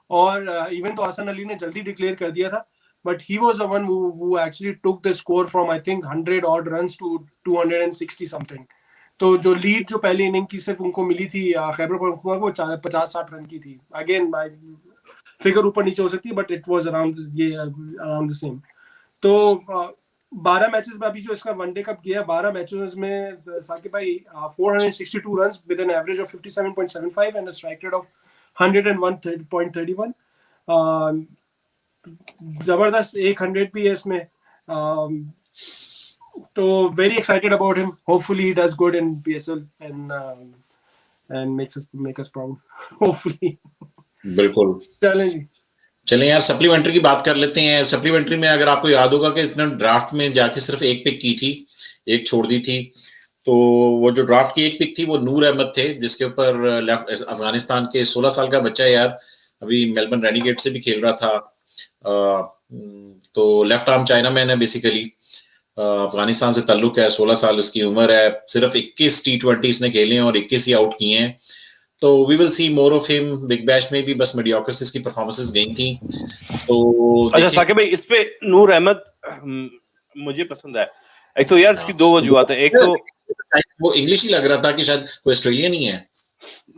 और इवन तो हसन अली ने जल्दी डिक्लेयर कर दिया था, but he was the one who actually took the score from I think 100 odd runs to 260 something. तो जो लीड जो पहली इनिंग की सिर्फ उनको मिली थी खैबर पख्तूनख्वा को, 50-60 रन की थी। अगेन फिगर ऊपर नीचे हो सकती है, but it was around the same. तो 12 मैचेस में अभी जो इसका वनडे कप गया, 12 मैचेस में साकिब भाई 462 runs with an average of 57.75 and a strike rate of 101.31। जबरदस्त 100 भी है इसमें। तो very excited about him. Hopefully he does good in PSL and make us proud. Hopefully. बिल्कुल। चलें यार, सप्लीमेंट्री की बात कर लेते हैं। सप्लीमेंट्री में अगर आपको याद होगा कि इसने ड्राफ्ट में जाके सिर्फ एक पिक की थी, एक छोड़ दी थी। तो वो जो ड्राफ्ट की एक पिक थी वो नूर अहमद थे, जिसके ऊपर अफगानिस्तान के 16 साल का बच्चा है यार, अभी मेलबर्न रेनिगेट से भी खेल रहा था। तो लेफ्ट आर्म चाइनामैन है बेसिकली, अफगानिस्तान से ताल्लुक है, 16 साल इसकी उम्र है, सिर्फ 21 T20 इसने खेले हैं और 21 ही आउट किए हैं। तो we will see more of him. Big bash में भी बस मीडियोक्रेसी की परफॉर्मेंसेस गई थी। तो अच्छा साकिब भाई, इस पे नूर अहमद मुझे पसंद है। एक तो यार इसकी दो वजूहत है, एक तो वो इंग्लिश ही लग रहा था कि शायद कोई ऑस्ट्रेलियन ही है,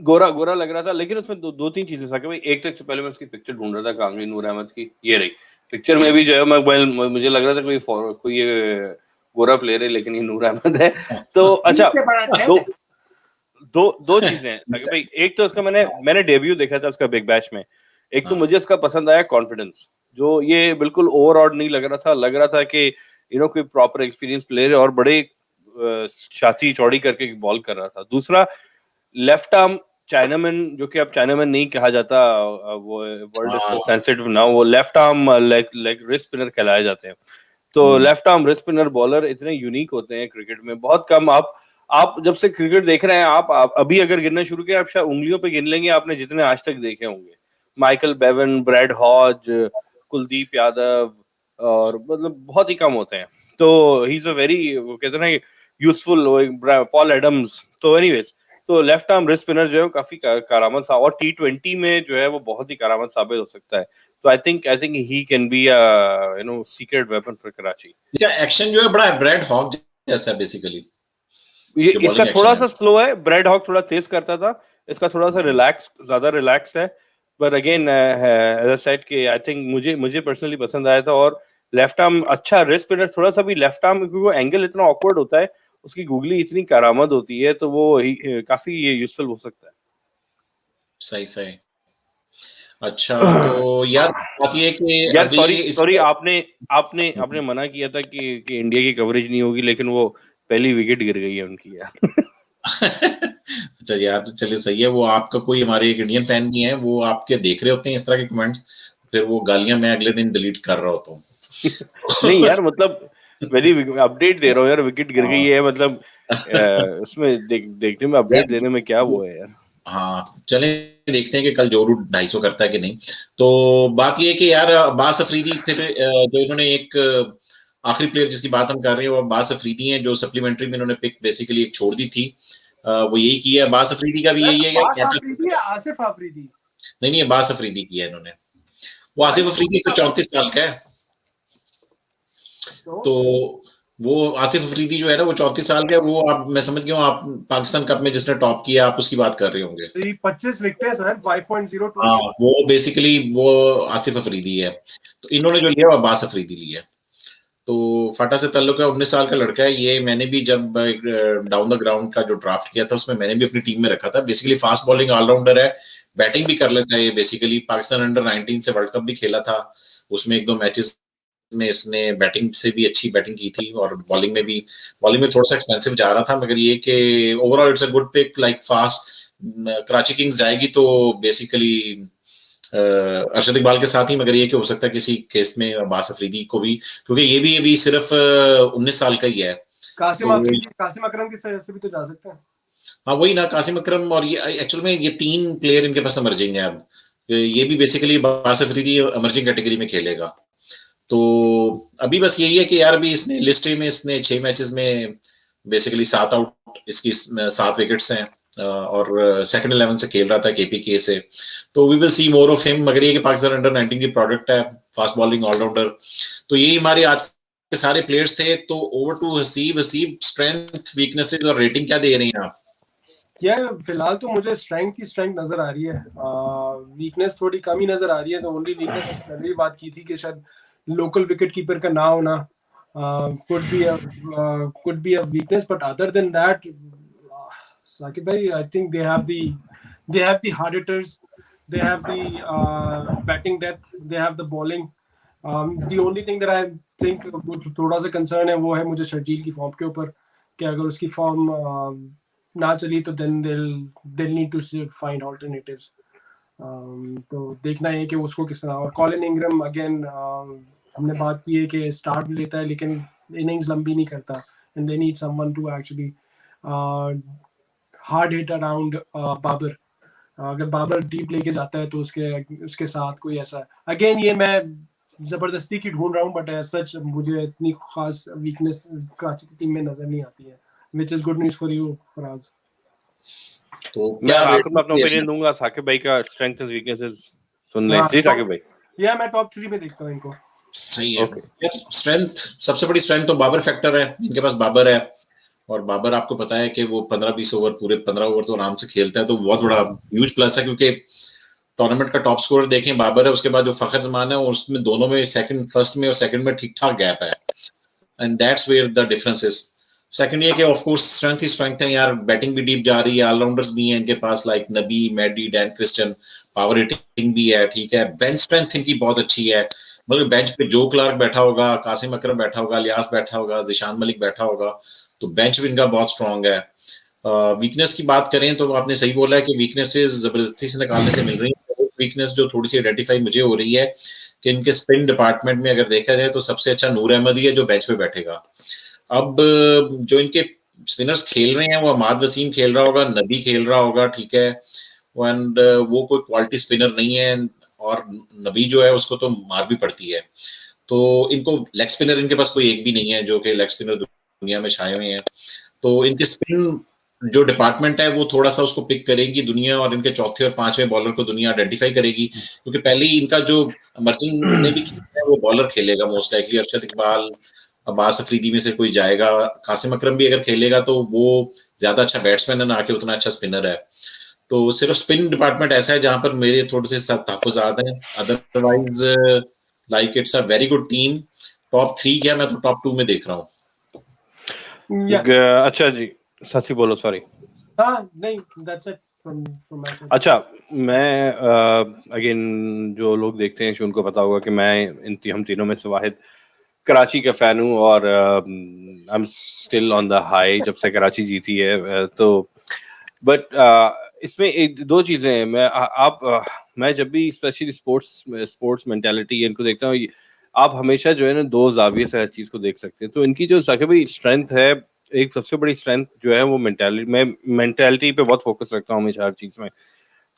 गोरा लग रहा था, लेकिन उसमें दो तीन चीजें साकिब भाई। एक तो पहले मैं उसकी पिक्चर ढूंढ रहा था कांगड़ी नूर अहमद की, ये रही पिक्चर में भी जो है मुझे लग रहा था कोई ये गोरा प्लेयर है, लेकिन ये नूर अहमद है। तो अच्छा, दो चीजें हैं भाई। एक तो उसका मैंने डेब्यू देखा था उसका बिग बैश में। एक तो मुझे उसका पसंद आया कॉन्फिडेंस, जो ये बिल्कुल ओवर ऑड नहीं लग रहा था कि कोई प्रॉपर एक्सपीरियंस प्लेयर है और बड़े छाती चौड़ी करके बॉल कर रहा था। दूसरा, लेफ्ट आर्म चाइनामैन, जो कि अब चाइनामैन नहीं कहा जाता, वो वर्ल्ड इज सेंसिटिव नाउ, वो left arm leg wrist spinner कहलाए जाते हैं। तो left arm wrist spinner bowler इतने यूनिक होते हैं क्रिकेट में, बहुत कम। आप जब से क्रिकेट देख रहे हैं, आप अभी अगर गिनना शुरू किया, आप शायद उंगलियों पे गिन लेंगे आपने जितने आज तक देखे होंगे। Michael Bevan, Brad Hodge, Kuldeep Yadav, और मतलब बहुत ही कम होते हैं। तो ही इज अ वेरी, वो कहते हैं ना, यूजफुल पॉल एडम्स। तो एनीवेज, तो लेफ्ट आर्म रिस्ट स्पिनर जो है काफी करामत सा, और T20 में जो है वो बहुत ही करामत साबित हो सकता है। तो आई think he can be secret weapon for Karachi. Action जो है बड़ा ब्रैड हॉग जैसा बेसिकली। ये इसका थोड़ा सा स्लो है, ब्रैड हॉग थोड़ा तेज करता था, इसका थोड़ा सा ज्यादा रिलैक्स्ड है। पर अगेन एज आई सेड कि आई थिंक मुझे पर्सनली पसंद आया था। और लेफ्ट आर्म अच्छा रिस्ट स्पिनर, थोड़ा सा भी लेफ्ट आर्म, क्योंकि वो एंगल इतना ऑकवर्ड होता है, उसकी गूगली इतनी करामत होती है, तो वो काफी यूजफुल हो सकता है। सही सही। अच्छा तो यार बात ये है कि यार अभी सॉरी आपने मना किया था कि इंडिया की कवरेज नहीं होगी, लेकिन वो पहली विकेट गिर गई है उनकी यार। अच्छा यार चलिए सही है। वो आपका कोई हमारे एक इंडियन फैन नहीं है, वो आपके देख रहे होते हैं इस तरह के कमेंट्स, फिर वो गालियां मैं अगले दिन डिलीट कर रहा होता हूँ। नहीं यार, मतलब वेरी अपडेट दे रहा हूँ यार, विकेट गिर गई है, मतलब उसमें देखने में, अपडेट देने में क्या वो है यार। हाँ चले देखते हैं कि कल जोरू 250 करता है कि नहीं। तो बात ये है कि यार अब्बास अफरीदी फिर जो इन्होंने एक आखिरी प्लेयर जिसकी बात हम कर रहे हैं वो अब्बास अफरीदी हैं, जो सप्लीमेंट्री में इन्होंने पिक बेसिकली एक छोड़ दी थी। वो यही किया। अब्बास अफरीदी का भी यही है कि आसिफ अफरीदी नहीं अब्बास अफरीदी किया इन्होंने। वो आसिफ अफरीदी तो 34 साल का है, तो वो आसिफ अफरीदी जो है ना वो 34 साल का है। वो आप मैं समझ गया हूँ, आप पाकिस्तान कप में जिसने टॉप किया आप उसकी बात कर रहे होंगे। 25 विकेट्स हैं, 5.02। हाँ वो बेसिकली वो आसिफ अफरीदी है। तो इन्होंने जो लिया वो अब्बास अफरीदी लिया। तो फाटा से ताल्लुक है, 19 साल का लड़का है ये। मैंने भी जब डाउन द ग्राउंड का जो ड्राफ्ट किया था उसमें मैंने भी अपनी टीम में रखा था। बेसिकली फास्ट बॉलिंग ऑलराउंडर है, बैटिंग भी कर लेता है ये। बेसिकली पाकिस्तान अंडर 19 से वर्ल्ड कप भी खेला था, उसमें 1-2 मैचेस में इसने बैटिंग से भी अच्छी बैटिंग की थी और बॉलिंग में थोड़ा सा एक्सपेंसिव जा रहा था, मगर ये कि overall it's a good pick. Like fast Karachi Kings जाएगी तो बेसिकली अरशद इकबाल के साथ ही, मगर ये कि हो सकता है किसी केस में अब्बास अफरीदी को भी, क्योंकि ये भी अभी सिर्फ 19 साल का ही है। कासिम अकरम की तरफ से भी तो जा सकते हैं। हाँ वही ना, कासिम अकरम। और ये एक्चुअल में ये 3 प्लेयर इनके पास इमर्जिंग है अब। ये भी basically Abbas Afridi emerging category में खेलेगा। तो अभी बस यही है कि यार अभी इसने लिस्ट में इसने 6 मैचेस में बेसिकली 7 आउट, इसकी 7 विकेट्स हैं और सेकंड 11 से खेल रहा था केपीके से। तो we will see more of him. मगर ये कि पाकिस्तान अंडर 19 की प्रोडक्ट है, फास्ट बॉलिंग ऑलराउंडर। तो यही हमारे आज के सारे प्लेयर्स थे। तो over to Haseeb. Strength, weaknesses और रेटिंग क्या दे रही हैं आप? यार फिलहाल तो मुझे स्ट्रेंथ नजर आ रही है, वीकनेस थोड़ी कम ही नजर आ रही है। तो ओनली वीकनेस पहले भी बात की थी कि शायद लोकल विकेट कीपर का ना होना could be a weakness, but other than that, Saqib bhai, I think they have the hard hitters, they have the batting depth, they have the bowling. The only thing that I think थोड़ा सा concern है वो है मुझे शर्जील की form के ऊपर, कि अगर उसकी फॉर्म ना चली तो then they'll need to find alternatives. तो देखना है कि उसको किस तरह। और कॉलिन इंग्रम अगेन हमने बात की है कि स्टार्ट लेता है लेकिन इनिंग्स लंबी नहीं करता, and they need someone to actually hard hit around Babar. अगर बाबर डीप लेके जाता है तो उसके साथ कोई ऐसा, अगेन ये मैं जबरदस्ती की ढूंढ रहा हूँ, बट सच मुझे इतनी खास वीकनेस कराची की टीम में नजर नहीं आती है, which is good news for you Faraz. तो मैं आखिर में अपना ओपिनियन दूंगा। साकिब भाई का स्ट्रेंथ एंड वीकनेसेस सुन लें। जी साकिब भाई। या मैं टॉप 3 में देखता हूं इनको। सही है यार। स्ट्रेंथ, सबसे बड़ी स्ट्रेंथ तो बाबर फैक्टर है। इनके पास बाबर है, और बाबर आपको पता है कि वो 15-20 ओवर, पूरे 15 ओवर तो आराम से खेलता है। तो बहुत बड़ा ह्यूज प्लस है, क्योंकि टूर्नामेंट का टॉप स्कोरर देखें बाबर है, उसके बाद जो फखर जमान है उसमें दोनों में फर्स्ट में और सेकंड में ठीक ठाक गैप है, and that's where the difference is. Second ये कि ऑफ कोर्स स्ट्रेंथ ही स्ट्रेंथ है यार। बैटिंग भी डीप जा रही है, ऑलराउंडर्स भी हैं इनके पास, like Nabi, Maddy, Dan Christian. Power hitting भी है, ठीक है। बेंच स्ट्रेंथ इनकी बहुत अच्छी है। मतलब बेंच पे जो क्लार्क बैठा होगा, कासिम अकरम बैठा होगा, लियास बैठा होगा, जिशान मलिक बैठा होगा, तो बेंच भी इनका बहुत स्ट्रांग है। वीकनेस की बात करें तो आपने सही बोला है कि वीकनेसेस जबरदस्ती से निकालने से मिल रही है। वीकनेस जो थोड़ी सी आइडेंटिफाई मुझे हो रही है कि इनके स्पिन डिपार्टमेंट में अगर देखा जाए तो सबसे अच्छा नूर अहमद ही है जो बेंच पे बैठेगा। अब जो इनके स्पिनर्स खेल रहे हैं वो अहमद वसीम खेल रहा होगा, नबी खेल रहा होगा, ठीक है, एंड वो कोई क्वालिटी स्पिनर नहीं है, और नबी जो है उसको तो मार भी पड़ती है। तो इनको लेग स्पिनर इनके पास कोई एक भी नहीं है जो कि लेग स्पिनर दुनिया में छाए हुए हैं। तो इनके स्पिन जो डिपार्टमेंट है वो थोड़ा सा उसको पिक करेगी दुनिया, और इनके चौथे और पांचवें बॉलर को दुनिया आइडेंटिफाई करेगी, क्योंकि पहले ही इनका जो इमर्जिंग ने भी खेला है वो बॉलर खेलेगा मोस्ट लाइकली। अरशद इकबाल, अब्बास अफरीदी में से कोई जाएगा। कासिम अकरम भी अगर खेलेगा तो वो ज्यादा अच्छा बैट्समैन है, ना कि उतना अच्छा स्पिनर है। तो सिर्फ स्पिन डिपार्टमेंट ऐसा है जहां पर मेरे थोड़े से तहफ्फुज़ात हैं। Otherwise like it's a very good team. Top 3 क्या, मैं तो टॉप 2 में देख रहा हूँ। अच्छा जी, ससी बोलो, सॉरी। हाँ नहीं, that's it. from my side. अच्छा, मैं अगेन जो लोग देखते हैं उनको पता होगा कि मैं हम तीनों में से वाहिद कराची का फैन हूँ और I am still on the high जब से कराची जीती है। तो बट इसमें एक दो चीजें हैं। मैं जब भी स्पेशली स्पोर्ट्स मेंटालिटी इनको देखता हूँ, आप हमेशा जो है ना दो जाविये से हर चीज को देख सकते हैं। तो इनकी जो साकिब स्ट्रेंथ है, एक सबसे बड़ी स्ट्रेंथ जो है वो मेंटालिटी, मैं मेंटालिटी पे बहुत फोकस रखता हूँ हमेशा हर चीज में।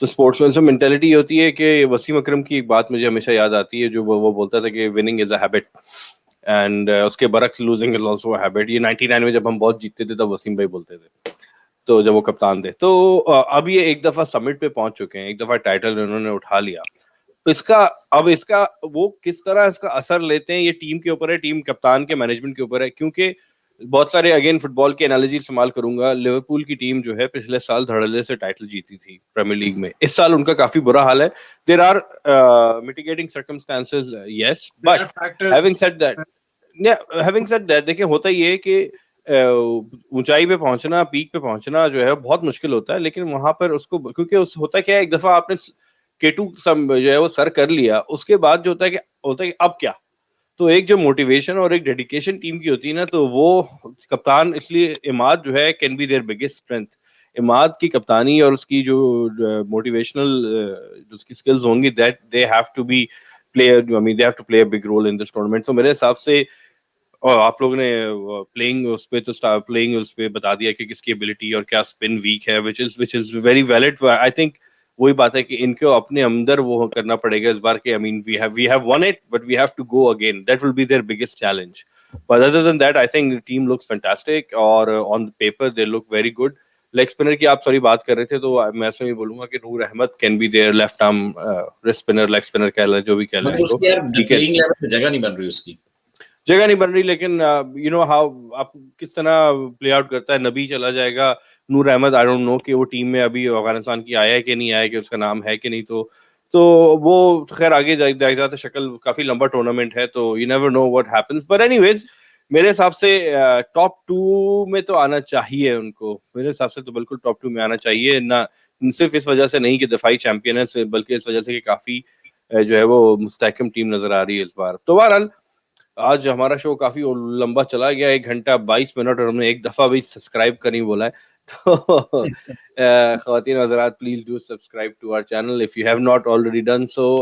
तो स्पोर्ट्स में मेंटालिटी होती है कि वसीम अकरम की एक बात मुझे हमेशा याद आती है, जो वो बोलता था कि winning is a habit and उसके बरक्स losing is also a habit. ये 99 में जब हम बहुत जीतते थे तब वसीम भाई बोलते थे, तो जब वो कप्तान थे। तो अब ये एक दफा समिट पे पहुंच चुके हैं, एक दफा टाइटल उन्होंने उठा लिया। इसका वो किस तरह इसका असर लेते हैं, ये टीम के ऊपर है, टीम कप्तान के मैनेजमेंट के ऊपर है। क्योंकि बहुत सारे, अगेन फुटबॉल की एनालॉजी इस्तेमाल करूंगा, लिवरपूल की टीम जो है पिछले साल धड़ल्ले से टाइटल जीती थी प्रीमियर लीग में। इस साल उनका काफी बुरा हाल है। There are mitigating circumstances, yes, but having said that देखिए होता ये है कि ऊंचाई पे पहुंचना, पीक पे पहुंचना जो है बहुत मुश्किल होता है, लेकिन वहां पर उसको, क्योंकि उस होता क्या है, एक दफा आपने केटू जो है वो सर कर लिया, उसके बाद जो होता है कि अब क्या। तो एक जो मोटिवेशन और एक डेडिकेशन टीम की होती है ना, तो वो कप्तान, इसलिए इमाद जो है can be there biggest strength. Imad की कप्तानी और उसकी जो मोटिवेशनल उसकी स्किल्स होंगी, that they have to be they have to play a big role in this tournament. तो मेरे हिसाब से, और आप लोगों ने प्लेइंग उस पे बता दिया कि किसकी एबिलिटी और क्या स्पिन वीक है, which is very valid. I think वही बात है कि इनको अपने अंदर वो करना पड़ेगा इस बार के, I mean we have won it but we have to go again. That will be their biggest challenge. But other than that, I think the team looks fantastic और on paper they look very good. Leg spinner की आप sorry बात कर रहे थे, तो मैं ऐसे ही बोलूंगा कि Noor Ahmad can be their left arm spinner, leg spinner कह लें, जो भी कह लें, उसकी यार प्लेइंग लेवल पे जगह नहीं बन रही, उसकी जगह नहीं बन रही। लेकिन यू नो हाउ आप किस तरह प्ले आउट करता है। नबी चला जाएगा, नूर अहमद आई डोंट नो कि वो टीम में अभी अफगानिस्तान की आया है कि नहीं आया, कि उसका नाम है कि नहीं। तो वो खैर आगे जाएगा, तो शक्ल काफी लंबा टूर्नामेंट है, तो you never know what happens. But anyways, मेरे हिसाब से टॉप 2 में तो आना चाहिए उनको। मेरे हिसाब से तो बिल्कुल टॉप 2 में आना चाहिए ना, सिर्फ इस वजह से नहीं कि दफाई चैंपियन है, बल्कि इस वजह से कि काफी जो है वो मुस्तहकम टीम नजर आ रही है इस बार। तो बहरहाल आज हमारा शो काफी लंबा चला गया, 1 घंटा 22 मिनट, और हमने एक दफा भी सब्सक्राइब करनी बोला है। तो ख्वातीन हज़रात, please do subscribe to our channel if you have not already done so.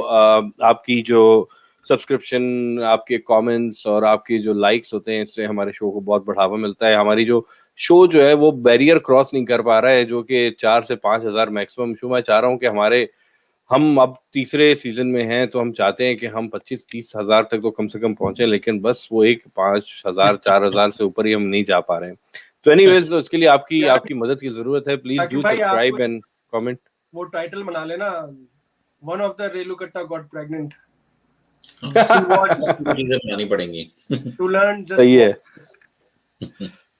आपकी जो सब्सक्रिप्शन, आपके कमेंट्स और आपके जो लाइक्स होते हैं, इससे हमारे शो को बहुत बढ़ावा मिलता है। हमारी जो शो जो है वो बैरियर क्रॉस नहीं कर पा रहा है, जो कि 4 से 5 हज़ार मैक्सिमम शो। मैं चाह रहा हूँ कि हम अब तीसरे सीजन में हैं, तो हम चाहते हैं कि हम 25-30 हज़ार तक तो कम से कम पहुंचे, लेकिन बस वो 5,000 4,000 से ऊपर ही हम नहीं जा पा रहे हैं। तो एनीवेज, तो इसके लिए आपकी मदद की जरूरत है। Please do subscribe and comment. वो टाइटल बना लेना, वन ऑफ द रेलुकट्टा गॉट प्रेग्नेंट। बनानी पड़ेंगी टू लर्न जस्ट। सही है।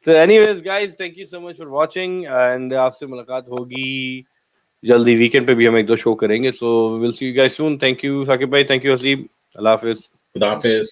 तो anyways guys, thank you so much for watching, and आपसे मुलाकात होगी जल्दी। वीकेंड पे भी हम 1-2 शो करेंगे, so will see you guys soon. Thank you Saqib भाई, थैंक यू हसीब, अल्लाह हाफिज। खुदा हाफिज।